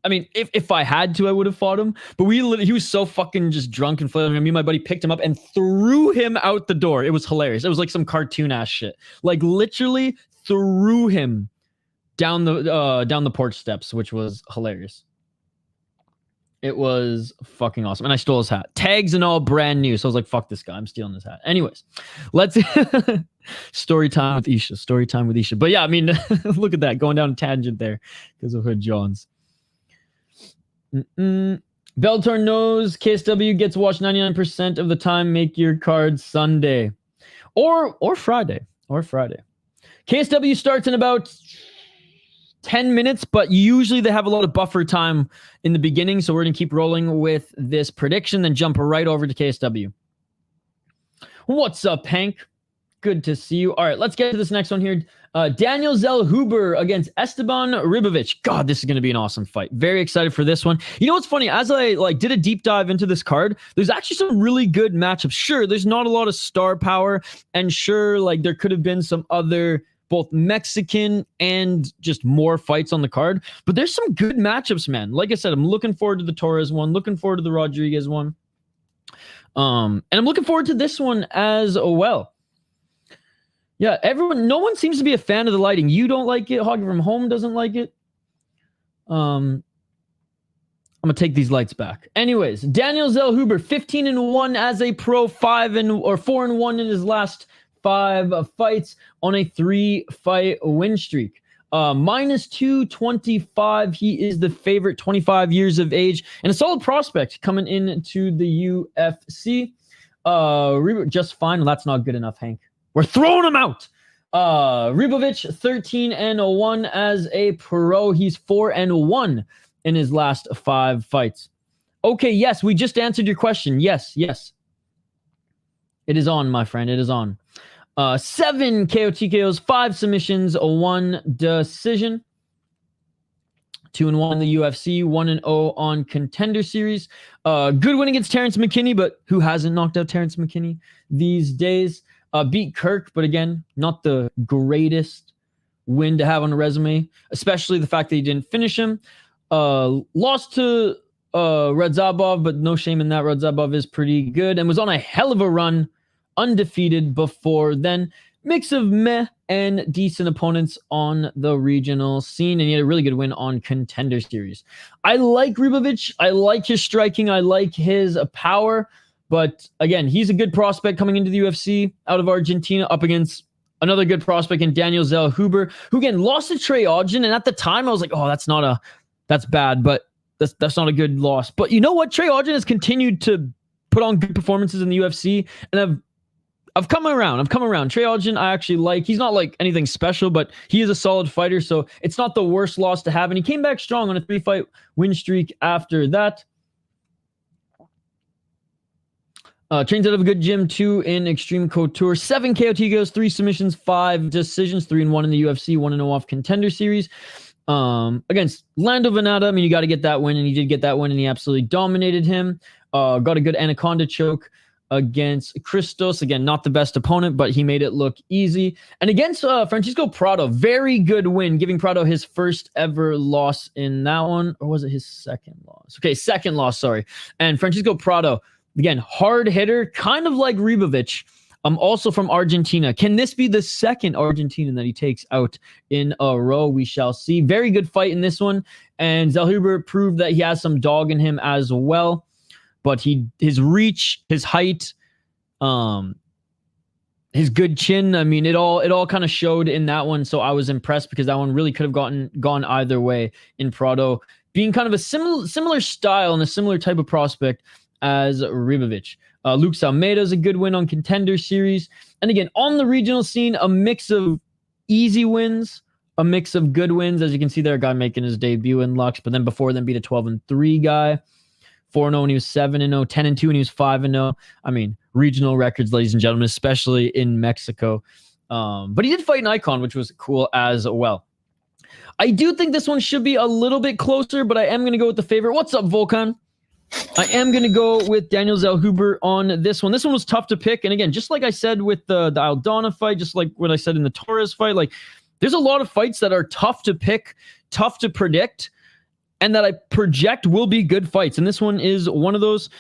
I mean, if I had to, I would have fought him. But he was so fucking just drunk and flailing. Me and my buddy picked him up and threw him out the door. It was hilarious. It was like some cartoon ass shit. Like literally threw him down the porch steps, which was hilarious. It was fucking awesome. And I stole his hat. Tags and all brand new. So I was like, fuck this guy. I'm stealing his hat. Anyways, let's story time with Isha. But yeah, I mean, look at that. Going down a tangent there because of Hood Johns. Bellator knows KSW gets watched 99% of the time. Make your card Sunday or Friday. KSW starts in about 10 minutes, but usually they have a lot of buffer time in the beginning. So we're going to keep rolling with this prediction, then jump right over to KSW. What's up, Hank? Good to see you. All right, let's get to this next one here. Daniel Zellhuber against Esteban Ribovics. God, this is going to be an awesome fight. Very excited for this one. You know what's funny? As I did a deep dive into this card, there's actually some really good matchups. Sure, there's not a lot of star power, and sure, like there could have been some other both Mexican and just more fights on the card, but there's some good matchups, man. Like I said, I'm looking forward to the Torres one, looking forward to the Rodríguez one, and I'm looking forward to this one as well. Yeah, no one seems to be a fan of the lighting. You don't like it. Hoggy from Home doesn't like it. I'm going to take these lights back. Anyways, Daniel Zellhuber, 15-1 as a pro, 4-1 in his last 5 fights on a 3-fight win streak. Minus 225. He is the favorite, 25 years of age, and a solid prospect coming into the UFC. Just fine. Well, that's not good enough, Hank. We're throwing him out. Ribovics 13-1 as a pro. He's 4-1 in his last 5 fights. Okay, yes, we just answered your question. Yes. It is on, my friend. It is on. 7 KO TKOs, 5 submissions, 1 decision. 2-1 in the UFC, 1-0 on Contender Series. Good win against Terrence McKinney, but who hasn't knocked out Terrence McKinney these days? Beat Kirk, but again, not the greatest win to have on a resume, especially the fact that he didn't finish him. Lost to Radzhabov, but no shame in that. Radzhabov is pretty good and was on a hell of a run, undefeated before then. Mix of meh and decent opponents on the regional scene, and he had a really good win on Contender Series. I like Ribovics. I like his striking. I like his power. But again, he's a good prospect coming into the UFC out of Argentina, up against another good prospect in Daniel Zellhuber, who again lost to Trey Ogden. And at the time, I was like, oh, that's bad, but that's not a good loss. But you know what? Trey Ogden has continued to put on good performances in the UFC, and I've come around. Trey Ogden, I actually like. He's not like anything special, but he is a solid fighter, so it's not the worst loss to have. And he came back strong on a 3-fight win streak after that. Trains out of a good gym too in Extreme Couture. 7 KO TKOs, 3 submissions, 5 decisions, 3-1 in the UFC, 1-0 off Contender Series. Against Lando Venata, I mean, you got to get that win, and he did get that win, and he absolutely dominated him. Got a good Anaconda choke against Christos. Again, not the best opponent, but he made it look easy. And against Francisco Prado, very good win, giving Prado his first ever loss in that one. Or was it his second loss? Okay, second loss, sorry. And Francisco Prado, again, hard hitter, kind of like Ribovics, also from Argentina. Can this be the second Argentinian that he takes out in a row? We shall see. Very good fight in this one. And Zellhuber proved that he has some dog in him as well. But his reach, his height, his good chin, I mean, it all kind of showed in that one. So I was impressed because that one really could have gone either way in Prado, being kind of a similar style and a similar type of prospect as Ribovics. Luke Almeida is a good win on Contender Series. And again, on the regional scene, a mix of easy wins, a mix of good wins. As you can see there, a guy making his debut in Lux, but then before then beat a 12-3 guy. 4-0 when he was 7-0, 10-2 when he was 5-0. I mean, regional records, ladies and gentlemen, especially in Mexico. But he did fight an icon, which was cool as well. I do think this one should be a little bit closer, but I am going to go with the favorite. What's up, Volkan? I am going to go with Daniel Zellhuber on this one. This one was tough to pick. And again, just like I said with the Aldana fight, just like what I said in the Torres fight, like there's a lot of fights that are tough to pick, tough to predict, and that I project will be good fights. And this one is one of those.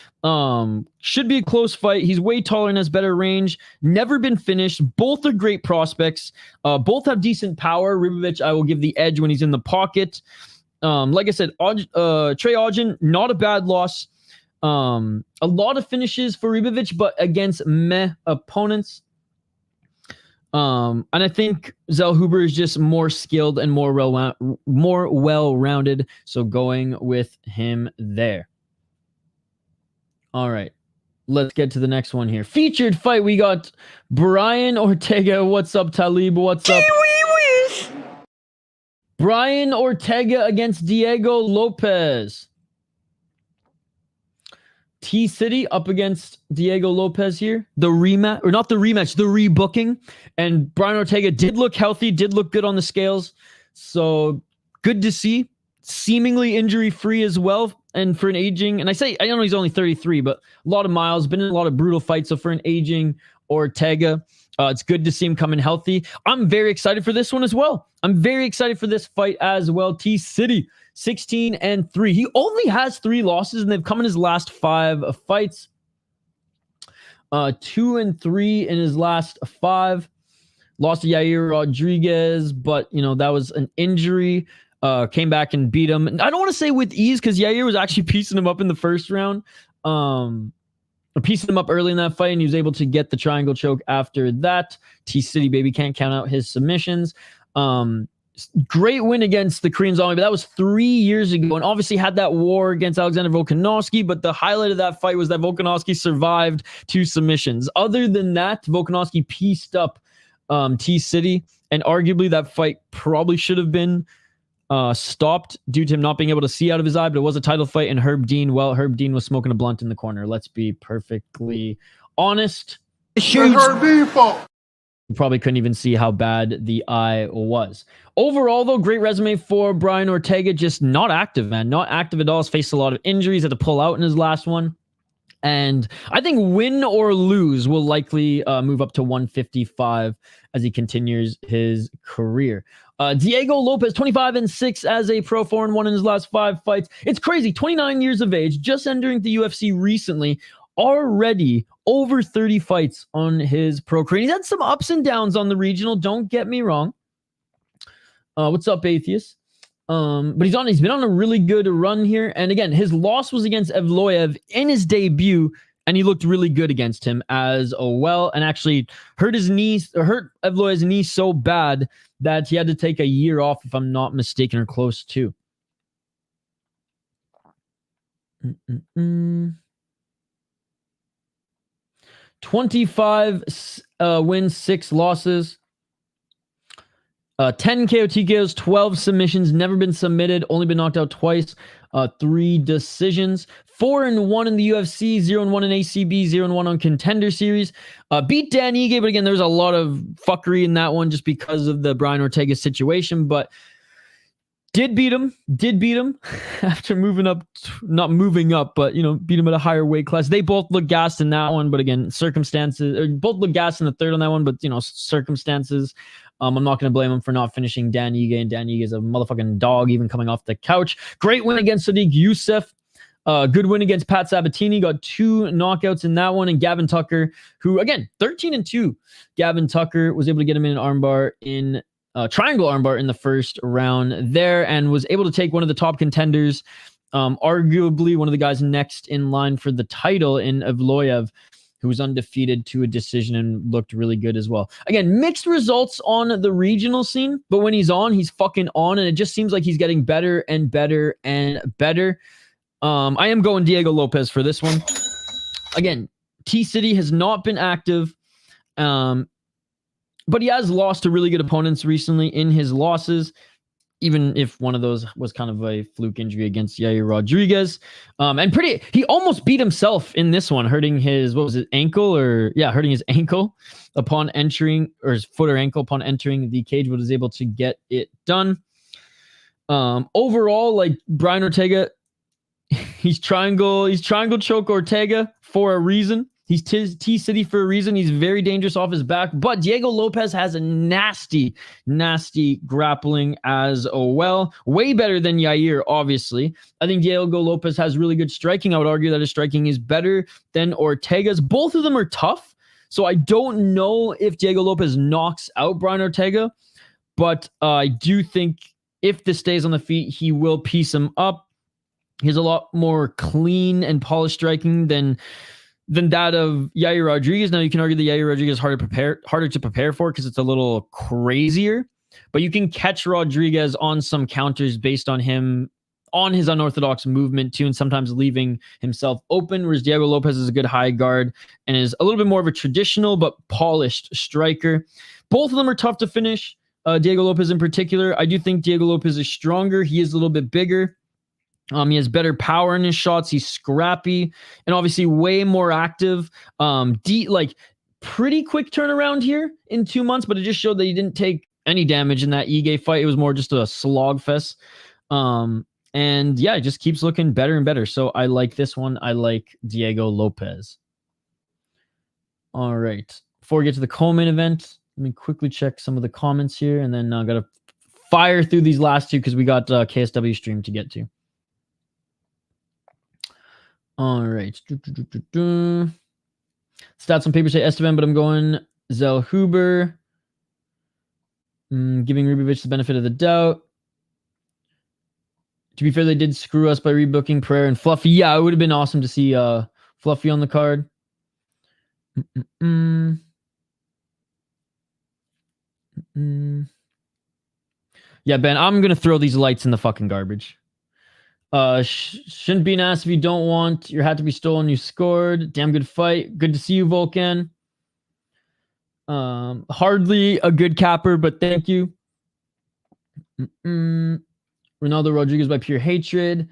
Should be a close fight. He's way taller and has better range. Never been finished. Both are great prospects. Both have decent power. Ribovics, I will give the edge when he's in the pocket. Like I said, Trey Ogden, not a bad loss. A lot of finishes for Ribovics, but against meh opponents. And I think Zellhuber is just more skilled and more well-rounded. So going with him there. All right. Let's get to the next one here. Featured fight. We got Brian Ortega. What's up, Talib? What's up? Brian Ortega against Diego Lopes. T-City up against Diego Lopes here. The rematch, or not the rematch, the rebooking. And Brian Ortega did look healthy, did look good on the scales. So good to see. Seemingly injury-free as well. And for an aging, and I know he's only 33, but a lot of miles, been in a lot of brutal fights. So for an aging Ortega, it's good to see him coming healthy. I'm very excited for this one as well. I'm very excited for this fight as well. T-City, 16-3. He only has 3 losses, and they've come in his last 5 fights. 2-3 in his last 5. Lost to Yair Rodríguez, but that was an injury. Came back and beat him. I don't want to say with ease because Yair was actually piecing him up in the first round. Piecing him up early in that fight, and he was able to get the triangle choke after that. T-City, baby, can't count out his submissions. great win against the Korean Zombie, but that was 3 years ago, and obviously had that war against Alexander Volkanovski, but the highlight of that fight was that Volkanovski survived 2 submissions. Other than that, Volkanovski pieced up T-City, and arguably that fight probably should have been stopped due to him not being able to see out of his eye, but it was a title fight, and Herb Dean was smoking a blunt in the corner. Let's be perfectly honest. Herb Dean fault. You probably couldn't even see how bad the eye was. Overall, though, great resume for Brian Ortega. Just not active, man. Not active at all. He's faced a lot of injuries. Had to pull out in his last one. And I think win or lose will likely move up to 155 as he continues his career. Diego Lopes, 25-6 as a pro, 4-1 in his last 5 fights. It's crazy. 29 years of age, just entering the UFC recently. Already over 30 fights on his pro career. He's had some ups and downs on the regional, don't get me wrong. What's up, Atheist? But he's been on a really good run here. And again, his loss was against Evloev in his debut, and he looked really good against him as well, and actually hurt Evloev's knee so bad that he had to take a year off, if I'm not mistaken, or close to. 25 wins, 6 losses, 10 KO TKOs, 12 submissions, never been submitted, only been knocked out twice, 3 decisions, 4-1 in the UFC, 0-1 in ACB, 0-1 on Contender Series. Beat Dan Ige, but again, there's a lot of fuckery in that one just because of the Brian Ortega situation, but did beat him after not moving up, but, beat him at a higher weight class. They both look gassed in that one, but again, both look gassed in the third on that one, but, circumstances. I'm not going to blame him for not finishing Dan Ige, and Dan Ige is a motherfucking dog, even coming off the couch. Great win against Sadiq Youssef. Good win against Pat Sabatini. Got 2 knockouts in that one. And Gavin Tucker, who, again, 13-2. Gavin Tucker was able to get him in an armbar triangle armbar in the first round there, and was able to take one of the top contenders, arguably one of the guys next in line for the title in Evloev, who was undefeated, to a decision and looked really good as well. Again, mixed results on the regional scene, but when he's on, he's fucking on, and it just seems like he's getting better and better and better. I am going Diego Lopes for this one. Again, T-City has not been active, but he has lost to really good opponents recently in his losses, even if one of those was kind of a fluke injury against Yair Rodríguez. He almost beat himself in this one, hurting his, hurting his ankle upon entering, or his foot or ankle upon entering the cage, but was able to get it done. Overall, like Brian Ortega, he's triangle choke Ortega for a reason. He's T-City for a reason. He's very dangerous off his back. But Diego Lopes has a nasty, nasty grappling as well. Way better than Yair, obviously. I think Diego Lopes has really good striking. I would argue that his striking is better than Ortega's. Both of them are tough. So I don't know if Diego Lopes knocks out Brian Ortega. But I do think if this stays on the feet, he will piece him up. He has a lot more clean and polished striking than that of Yair Rodríguez. Now, you can argue that Yair Rodríguez is harder to prepare for because it's a little crazier, but you can catch Rodríguez on some counters based on his unorthodox movement too, and sometimes leaving himself open, whereas Diego Lopes is a good high guard and is a little bit more of a traditional but polished striker. Both of them are tough to finish. Diego Lopes in particular, I do think Diego Lopes is stronger. He is a little bit bigger. He has better power in his shots. He's scrappy and obviously way more active. Pretty quick turnaround here in 2 months, but it just showed that he didn't take any damage in that Ige fight. It was more just a slog fest. And yeah, it just keeps looking better and better. So I like this one. I like Diego Lopes. All right. Before we get to the co-main event, let me quickly check some of the comments here, and then I got to fire through these last two because we got KSW stream to get to. All right. Stats on paper say Esteban, but I'm going Zellhuber. Giving Ribovics the benefit of the doubt. To be fair, they did screw us by rebooking Pereira and Fluffy. Yeah, it would have been awesome to see Fluffy on the card. Yeah, Ben, I'm going to throw these lights in the fucking garbage. Shouldn't be an ass if you don't want your hat to be stolen. You scored. Damn good fight. Good to see you, Volkan. Hardly a good capper, but thank you. Ronaldo Rodríguez by pure hatred.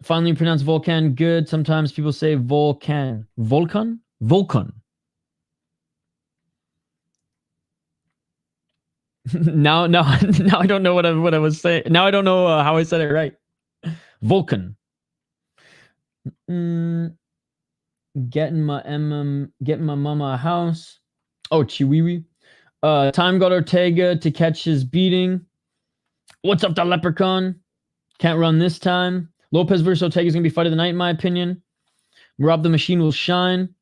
Finally pronounced Volkan good. Sometimes people say Volkan. Volkan? Volkan. now I don't know what I was saying. Now I don't know how I said it right. Vulcan. Getting my mama a house. Oh, Chiwiwi. Time got Ortega to catch his beating. What's up, the leprechaun? Can't run this time. Lopes versus Ortega is gonna be fight of the night, in my opinion. Merab the machine will shine.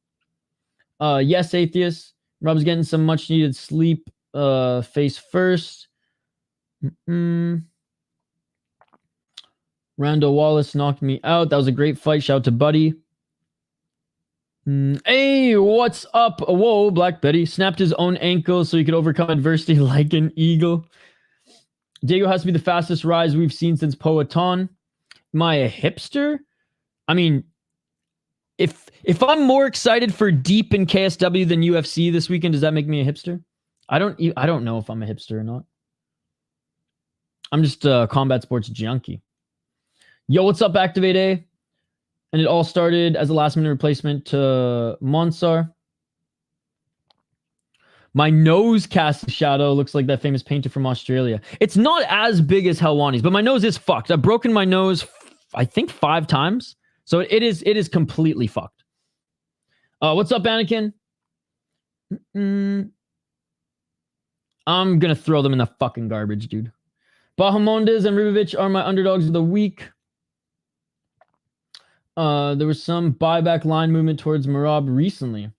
Yes, atheist. Merab's getting some much needed sleep. Face first. Randall Wallace knocked me out. That was a great fight. Shout out to Buddy. Hey, what's up? Whoa, Black Betty snapped his own ankle so he could overcome adversity like an eagle. Diego has to be the fastest rise we've seen since Poeton. Am I a hipster? I mean, if I'm more excited for Deep in KSW than UFC this weekend, does that make me a hipster? I don't know if I'm a hipster or not. I'm just a combat sports junkie. Yo, what's up, Activate A? And it all started as a last-minute replacement to Monsar. My nose casts a shadow. Looks like that famous painter from Australia. It's not as big as Helwani's, but my nose is fucked. I've broken my nose, I think, 5 times. So it is completely fucked. What's up, Anakin? I'm going to throw them in the fucking garbage, dude. Bahamondes and Ribovics are my underdogs of the week. There was some buyback line movement towards Merab recently.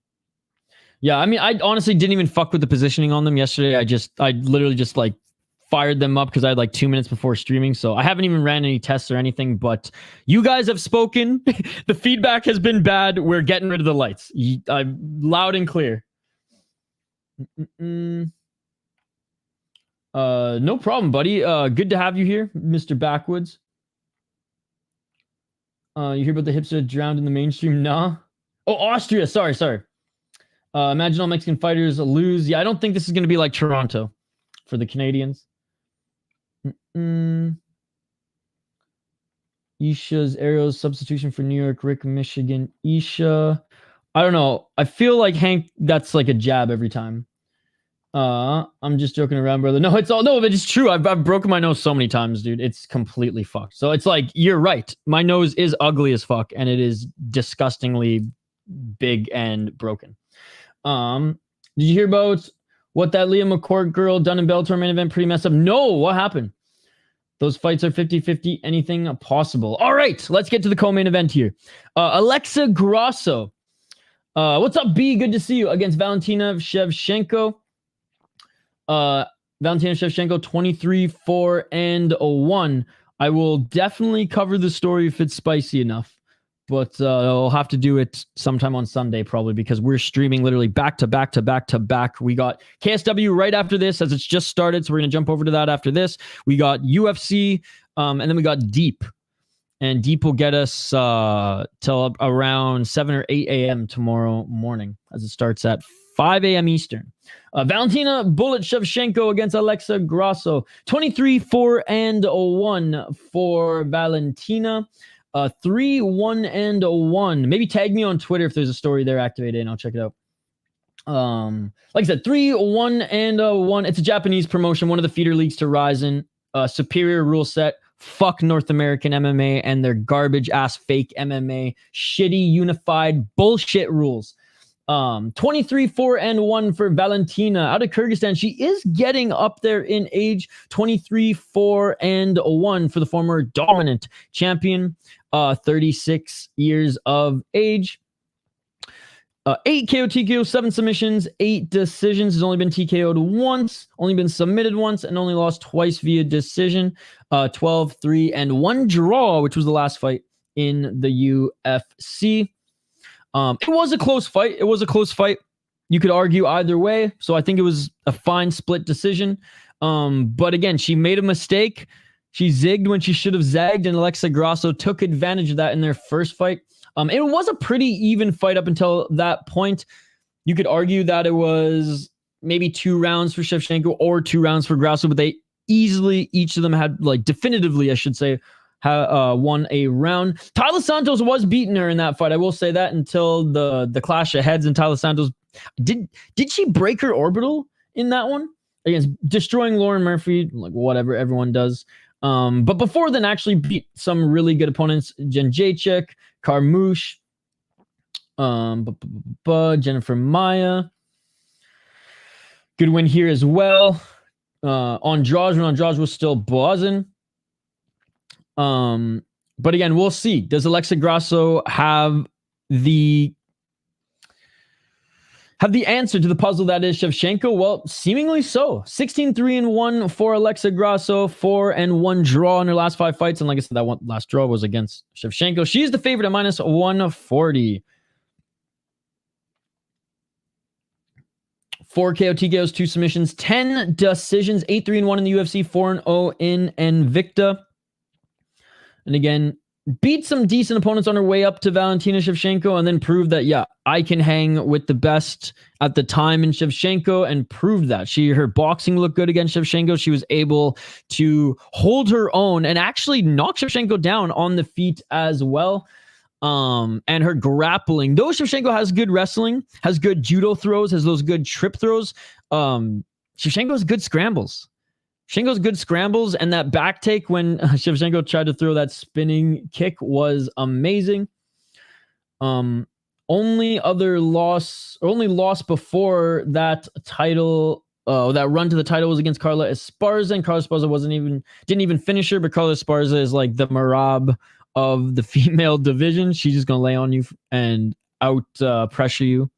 Yeah, I mean, I honestly didn't even fuck with the positioning on them yesterday. I literally just like fired them up because I had like 2 minutes before streaming. So I haven't even ran any tests or anything, but you guys have spoken. The feedback has been bad. We're getting rid of the lights. Loud and clear. No problem, buddy. Good to have you here, Mr. Backwoods. You hear about the hipster drowned in the mainstream? Nah. Oh, Austria. Sorry. Imagine all Mexican fighters lose. Yeah, I don't think this is going to be like Toronto for the Canadians. Isha's arrows substitution for New York. Rick, Michigan. Isha. I don't know. I feel like Hank, that's like a jab every time. I'm just joking around, brother. No, but it's true. I've broken my nose so many times, dude. It's completely fucked. So it's like, you're right. My nose is ugly as fuck, and it is disgustingly big and broken. Did you hear about what that Leah McCourt girl done in Bellator main event? Pretty messed up. No, what happened? Those fights are 50-50. Anything possible. All right, let's get to the co-main event here. Alexa Grasso. What's up, B? Good to see you. Against Valentina Shevchenko. Valentina Shevchenko 23-4-1. I will definitely cover the story if it's spicy enough, but I'll have to do it sometime on Sunday probably because we're streaming literally back to back to back to back. We got KSW right after this as it's just started, so we're gonna jump over to that after this. We got UFC, and then we got Deep, and Deep will get us till around 7 or 8 a.m. tomorrow morning as it starts at 5 a.m. Eastern. Valentina Bullet Shevchenko against Alexa Grasso. 23-4-1 for Valentina. 3-1-1. Maybe tag me on Twitter if there's a story there activated and I'll check it out. Like I said, 3-1-1. It's a Japanese promotion, one of the feeder leagues to Ryzen. Superior rule set. Fuck North American MMA and their garbage ass fake MMA. Shitty unified bullshit rules. 23-4-1 for Valentina out of Kyrgyzstan. She is getting up there in age. 23-4-1 for the former dominant champion. 36 years of age. 8 KO, TKO, 7 submissions, 8 decisions. Has only been TKO'd once, only been submitted once, and only lost twice via decision. 12-3-1 draw, which was the last fight in the UFC. It was a close fight. You could argue either way. So I think it was a fine split decision. But again, she made a mistake. She zigged when she should have zagged, and Alexa Grasso took advantage of that in their first fight. It was a pretty even fight up until that point. You could argue that it was maybe 2 rounds for Shevchenko or 2 rounds for Grasso, but they easily, each of them had, like, definitively, I should say, won a round. Taila Santos was beating her in that fight. I will say that until the clash of heads, and Taila Santos did she break her orbital in that one against destroying Lauren Murphy, like whatever everyone does. But before then, actually beat some really good opponents: Jen Jacek, Carmouche, Jennifer Maya. Good win here as well. Andrade, when Andrade was still buzzing. But again, we'll see. Does Alexa Grasso have the answer to the puzzle that is Shevchenko? Well, seemingly so. 16-3-1 for Alexa Grasso, 4-1 draw in her last 5 fights. And like I said, that one last draw was against Shevchenko. She's the favorite at -140. 4 KO TKOs, 2 submissions, 10 decisions, 8-3-1 in the UFC, 4-0 in Invicta. And again, beat some decent opponents on her way up to Valentina Shevchenko, and then proved that, yeah, I can hang with the best at the time in Shevchenko, and proved that. Her boxing looked good against Shevchenko. She was able to hold her own and actually knock Shevchenko down on the feet as well. And her grappling, though Shevchenko has good wrestling, has good judo throws, has those good trip throws, Shevchenko has good scrambles. Shevchenko's good scrambles, and that back take when Shevchenko tried to throw that spinning kick was amazing. Only loss before that title, that run to the title, was against Carla Esparza, and Carla Esparza didn't even finish her, but Carla Esparza is like the Merab of the female division. She's just gonna lay on you and out pressure you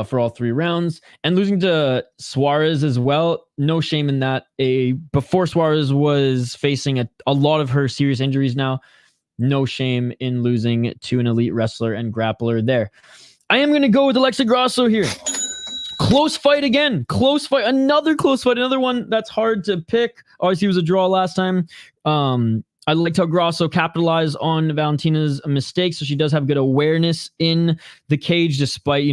for all 3 rounds. And losing to Suarez as well, no shame in that. Before Suarez was facing a lot of her serious injuries now, no shame in losing to an elite wrestler and grappler there. I am going to go with Alexa Grasso here. Close fight again. Close fight. Another close fight. Another one that's hard to pick. Obviously, it was a draw last time. I liked how Grasso capitalized on Valentina's mistakes, so she does have good awareness in the cage, despite,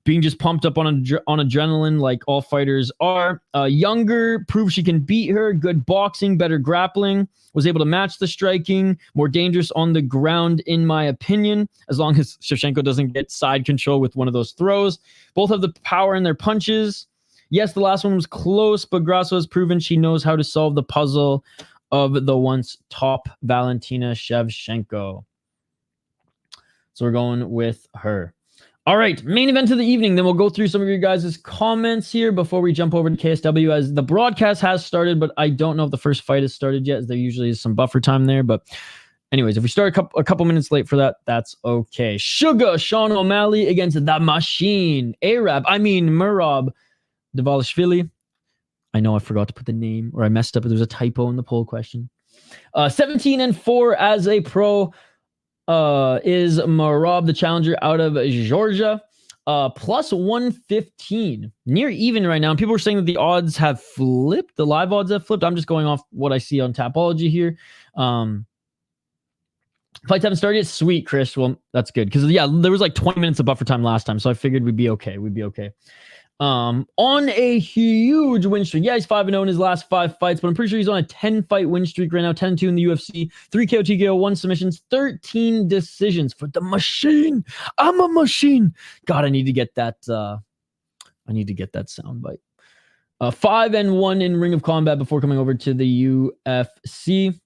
being just pumped up on adrenaline like all fighters are. Younger, proved she can beat her. Good boxing, better grappling. Was able to match the striking. More dangerous on the ground, in my opinion, as long as Shevchenko doesn't get side control with one of those throws. Both have the power in their punches. Yes, the last one was close, but Grasso has proven she knows how to solve the puzzle of the once top Valentina Shevchenko. So we're going with her. All right, main event of the evening. Then we'll go through some of your guys' comments here before we jump over to KSW, as the broadcast has started, but I don't know if the first fight has started yet, as there usually is some buffer time there. But anyways, if we start a couple minutes late for that, that's okay. Sugar Sean O'Malley against the Machine. Merab Dvalishvili. I know I forgot to put the name, or I messed up. There's a typo in the poll question. 17-4 as a pro. Is Merab, the challenger out of Georgia, plus 115, near even right now. And people are saying that the odds have flipped, the live odds have flipped. I'm just going off what I see on Tapology here. Fights haven't started yet. Sweet, Chris. Well, that's good, because there was like 20 minutes of buffer time last time, so I figured we'd be okay. On a huge win streak. Yeah, he's 5-0 in his last 5 fights, but I'm pretty sure he's on a 10-fight win streak right now. 10-2 in the UFC, 3 KO TKO, 1 submissions, 13 decisions for the Machine. I'm a machine. God, I need to get that. I need to get that soundbite. 5-1 in Ring of Combat before coming over to the UFC,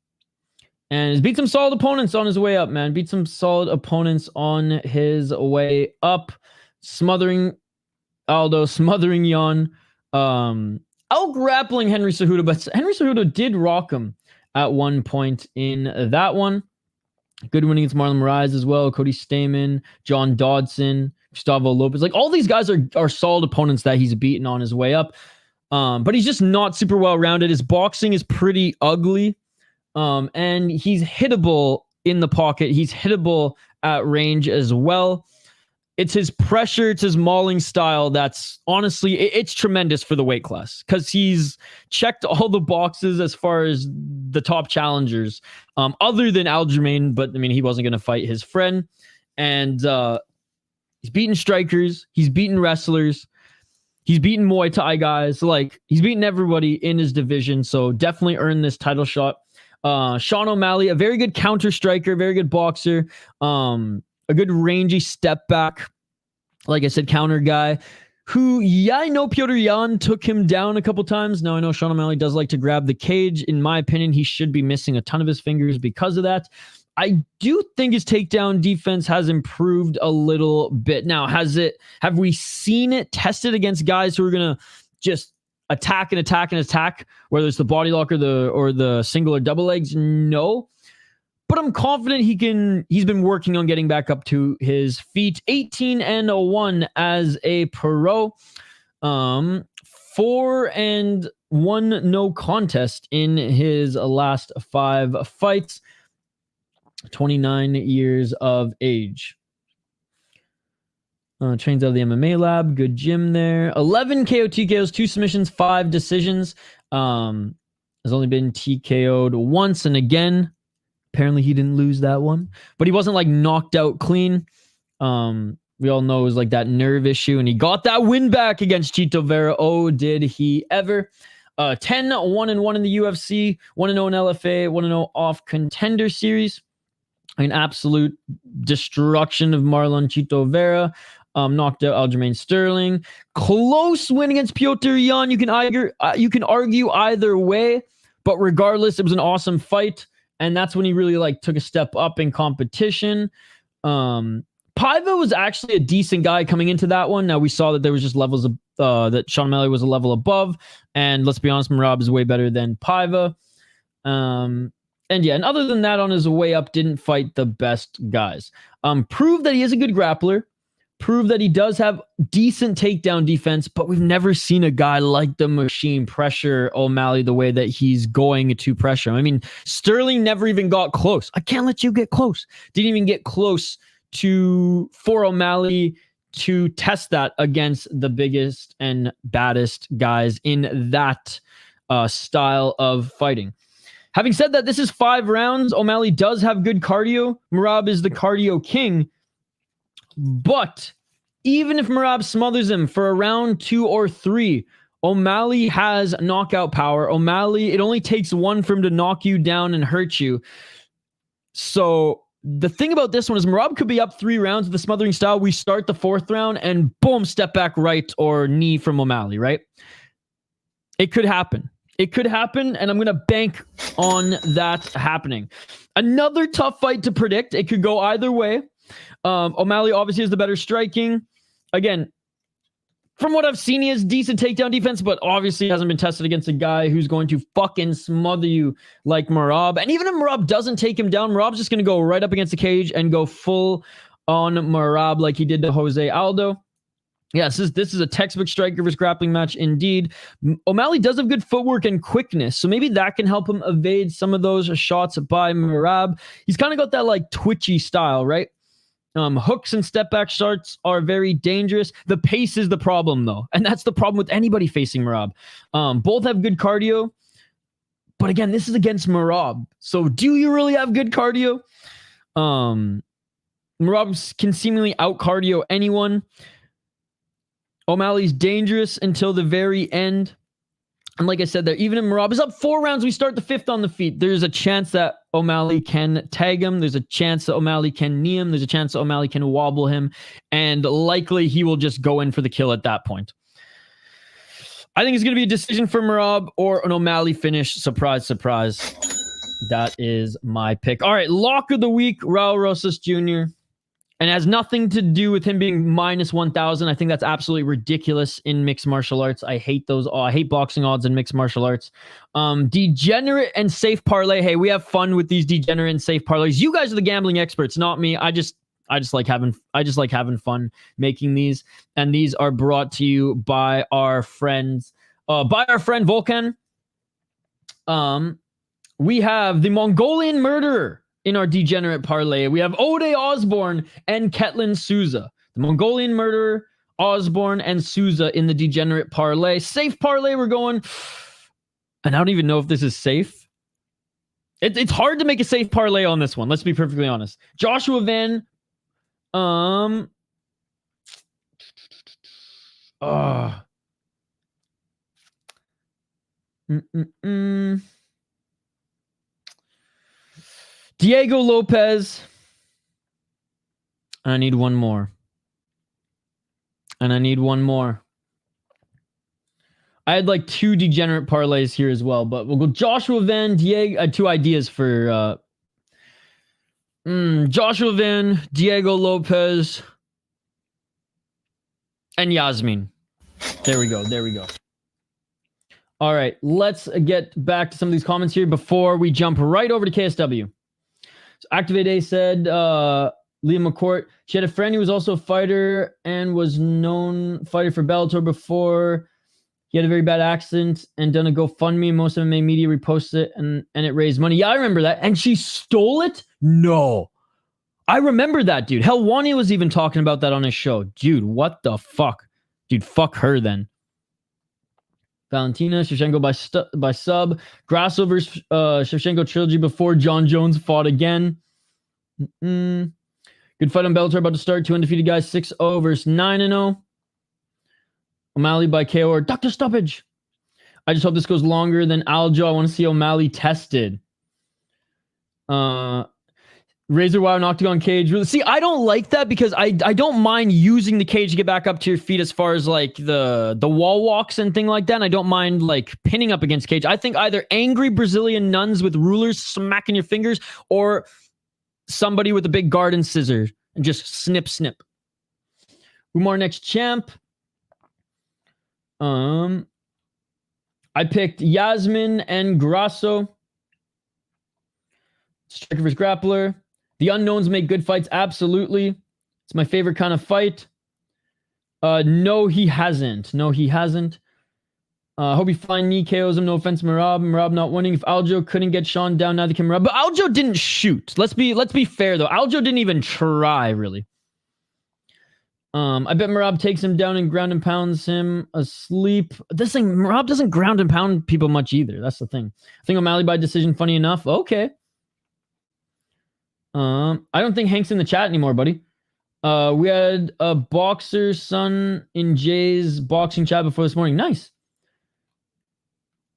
and has beat some solid opponents on his way up. Man, beat some solid opponents on his way up, smothering Aldo, smothering Jan, out-grappling Henry Cejudo, but Henry Cejudo did rock him at one point in that one. Good win against Marlon Moraes as well, Cody Stamen, John Dodson, Gustavo Lopes. Like, all these guys are solid opponents that he's beaten on his way up, but he's just not super well-rounded. His boxing is pretty ugly, and he's hittable in the pocket. He's hittable at range as well. it's his pressure, it's his mauling style that's honestly, it's tremendous for the weight class because he's checked all the boxes as far as the top challengers, other than Aljamain, but I mean, he wasn't going to fight his friend. And he's beaten strikers, he's beaten wrestlers, he's beaten Muay Thai guys. Like, he's beaten everybody in his division, so definitely earned this title shot. Sean O'Malley, a very good counter striker, very good boxer, a good rangy step back, like I said, counter guy who, yeah, I know Petr Yan took him down a couple times. Now, I know Sean O'Malley does like to grab the cage. In my opinion, he should be missing a ton of his fingers because of that. I do think his takedown defense has improved a little bit. Now, have we seen it tested against guys who are going to just attack and attack and attack, whether it's the body lock or the single or double legs? No. But I'm confident he's been working on getting back up to his feet. 18-1 as a pro. 4-1 no contest in his last 5 fights. 29 years of age. Trains out of the MMA lab. Good gym there. 11 KO TKOs, 2 submissions, 5 decisions. Has only been TKO'd once, and again, apparently he didn't lose that one, but he wasn't like knocked out clean. We all know it was like that nerve issue, and he got that win back against Chito Vera. Oh, did he ever? 10-1-1 in the UFC, 1-0 in LFA, 1-0 off Contender Series. An absolute destruction of Marlon Chito Vera. Knocked out Aljamain Sterling. Close win against Petr Yan. You can argue either way, but regardless, it was an awesome fight. And that's when he really like took a step up in competition. Paiva was actually a decent guy coming into that one. Now we saw that there was just levels of that Sean O'Malley was a level above. And let's be honest, Merab is way better than Paiva. And other than that, on his way up, didn't fight the best guys. Proved that he is a good grappler. Proved that he does have decent takedown defense, but we've never seen a guy like the machine pressure O'Malley the way that he's going to pressure him. I mean, Sterling never even got close. I can't let you get close. Didn't even get close for O'Malley to test that against the biggest and baddest guys in that style of fighting. Having said that, this is 5 rounds. O'Malley does have good cardio. Merab is the cardio king. But even if Merab smothers him for a round 2 or 3, O'Malley has knockout power. O'Malley, it only takes one for him to knock you down and hurt you. So the thing about this one is Merab could be up 3 rounds with the smothering style. We start the 4th round and boom, step back right or knee from O'Malley, right? It could happen. It could happen, and I'm going to bank on that happening. Another tough fight to predict. It could go either way. O'Malley obviously has the better striking. Again, from what I've seen, he has decent takedown defense, but obviously hasn't been tested against a guy who's going to fucking smother you like Merab. And even if Merab doesn't take him down, Merab's just going to go right up against the cage and go full on Merab like he did to Jose Aldo. Yes, this is a textbook striker versus grappling match indeed. O'Malley does have good footwork and quickness, so maybe that can help him evade some of those shots by Merab. He's kind of got that like twitchy style, right? Hooks and step back shots are very dangerous. The pace is the problem, though, and that's the problem with anybody facing Merab. Both have good cardio, but again, this is against Merab. So, do you really have good cardio? Merab can seemingly out cardio anyone. O'Malley's dangerous until the very end. And like I said there, even if Merab is up 4 rounds, we start the 5th on the feet. There's a chance that O'Malley can tag him. There's a chance that O'Malley can knee him. There's a chance that O'Malley can wobble him. And likely he will just go in for the kill at that point. I think it's going to be a decision for Merab or an O'Malley finish. Surprise, surprise. That is my pick. All right, lock of the week, Raul Rosas Jr., and it has nothing to do with him being minus 1,000. I think that's absolutely ridiculous in mixed martial arts. I hate those. I hate boxing odds in mixed martial arts. Degenerate and safe parlay. Hey, we have fun with these degenerate and safe parlays. You guys are the gambling experts, not me. I just like having fun making these. And these are brought to you by our friends, by our friend Volkan. We have the Mongolian Murderer in our degenerate parlay. We have Ode Osbourne and Ketlen Souza. The Mongolian Murderer, Osbourne, and Souza in the degenerate parlay. Safe parlay, we're going. And I don't even know if this is safe. It's hard to make a safe parlay on this one. Let's be perfectly honest. Joshua Van. Diego Lopes. I need one more. And I need one more. I had like 2 degenerate parlays here as well, but we'll go Joshua Van, Diego. I had 2 ideas for Joshua Van, Diego Lopes, and Yazmin. There we go. There we go. All right, let's get back to some of these comments here before we jump right over to KSW. So Activate A said, Liam McCourt, she had a friend who was also a fighter and was known fighter for Bellator before. He had a very bad accident and done a GoFundMe. Most MMA media reposted it and it raised money. Yeah, I remember that. And she stole it? No. I remember that, dude. Hell, Wani was even talking about that on his show. Dude, what the fuck? Dude, fuck her then. Valentina, Shevchenko by sub. Grasso versus Shevchenko trilogy before John Jones fought again. Good fight on Bellator about to start. 2 undefeated guys, 6-0 versus 9-0. O'Malley by KO or Dr. Stoppage. I just hope this goes longer than Aljo. I want to see O'Malley tested. Razor wire and octagon cage. See, I don't like that because I don't mind using the cage to get back up to your feet as far as like the wall walks and thing like that. And I don't mind like pinning up against cage. I think either angry Brazilian nuns with rulers smacking your fingers or somebody with a big garden scissor and just snip, snip. Umar next champ. I picked Yazmin and Grasso. Striker versus grappler. The unknowns make good fights. Absolutely. It's my favorite kind of fight. No, he hasn't. No, he hasn't. Hope he find knee KOs him. No offense, Merab. Merab not winning. If Aljo couldn't get Sean down, neither can Merab. But Aljo didn't shoot. Let's be fair though. Aljo didn't even try really. I bet Merab takes him down and ground and pounds him asleep. This thing, Merab doesn't ground and pound people much either. That's the thing. I think O'Malley by decision, funny enough. Okay. I don't think Hank's in the chat anymore, buddy. We had a boxer son in Jay's boxing chat before this morning. Nice.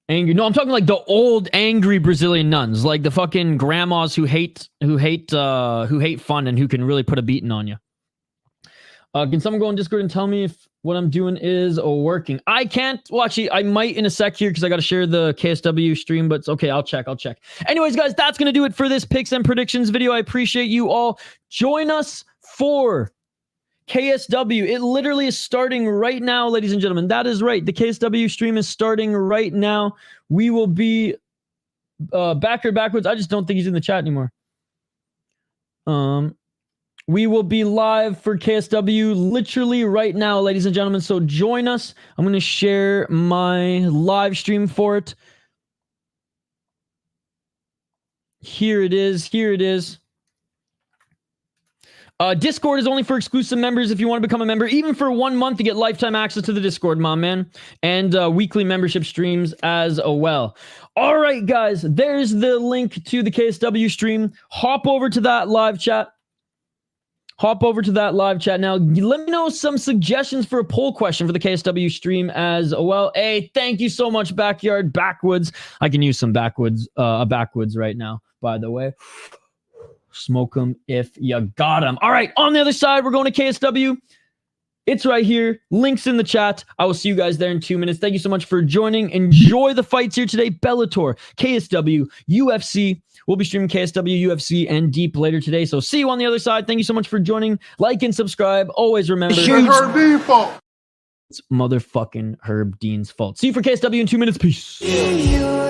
Angry. No, I'm talking like the old angry Brazilian nuns, like the fucking grandmas who hate fun and who can really put a beating on you. Can someone go on Discord and tell me if what I'm doing is working? I can't. Well, actually, I might in a sec here because I got to share the KSW stream, but it's okay. I'll check. Anyways, guys, that's going to do it for this picks and predictions video. I appreciate you all. Join us for KSW. It literally is starting right now, ladies and gentlemen. That is right. The KSW stream is starting right now. We will be backwards. I just don't think he's in the chat anymore. We will be live for KSW literally right now, ladies and gentlemen. So join us. I'm going to share my live stream for it. Here it is. Discord is only for exclusive members. If you want to become a member, even for 1 month, to get lifetime access to the Discord, my man. And weekly membership streams as well. All right, guys. There's the link to the KSW stream. Hop over to that live chat. Now. Let me know some suggestions for a poll question for the KSW stream as well. Hey, thank you so much, Backyard Backwoods. I can use some backwoods right now, by the way. Smoke them if you got them. All right, on the other side, we're going to KSW. It's right here. Links in the chat. I will see you guys there in 2 minutes. Thank you so much for joining. Enjoy the fights here today. Bellator, KSW, UFC. We'll be streaming KSW, UFC, and Deep later today. So see you on the other side. Thank you so much for joining. Like and subscribe. Always remember, It's Herb Dean's fault. It's motherfucking Herb Dean's fault. See you for KSW in 2 minutes. Peace. Yeah.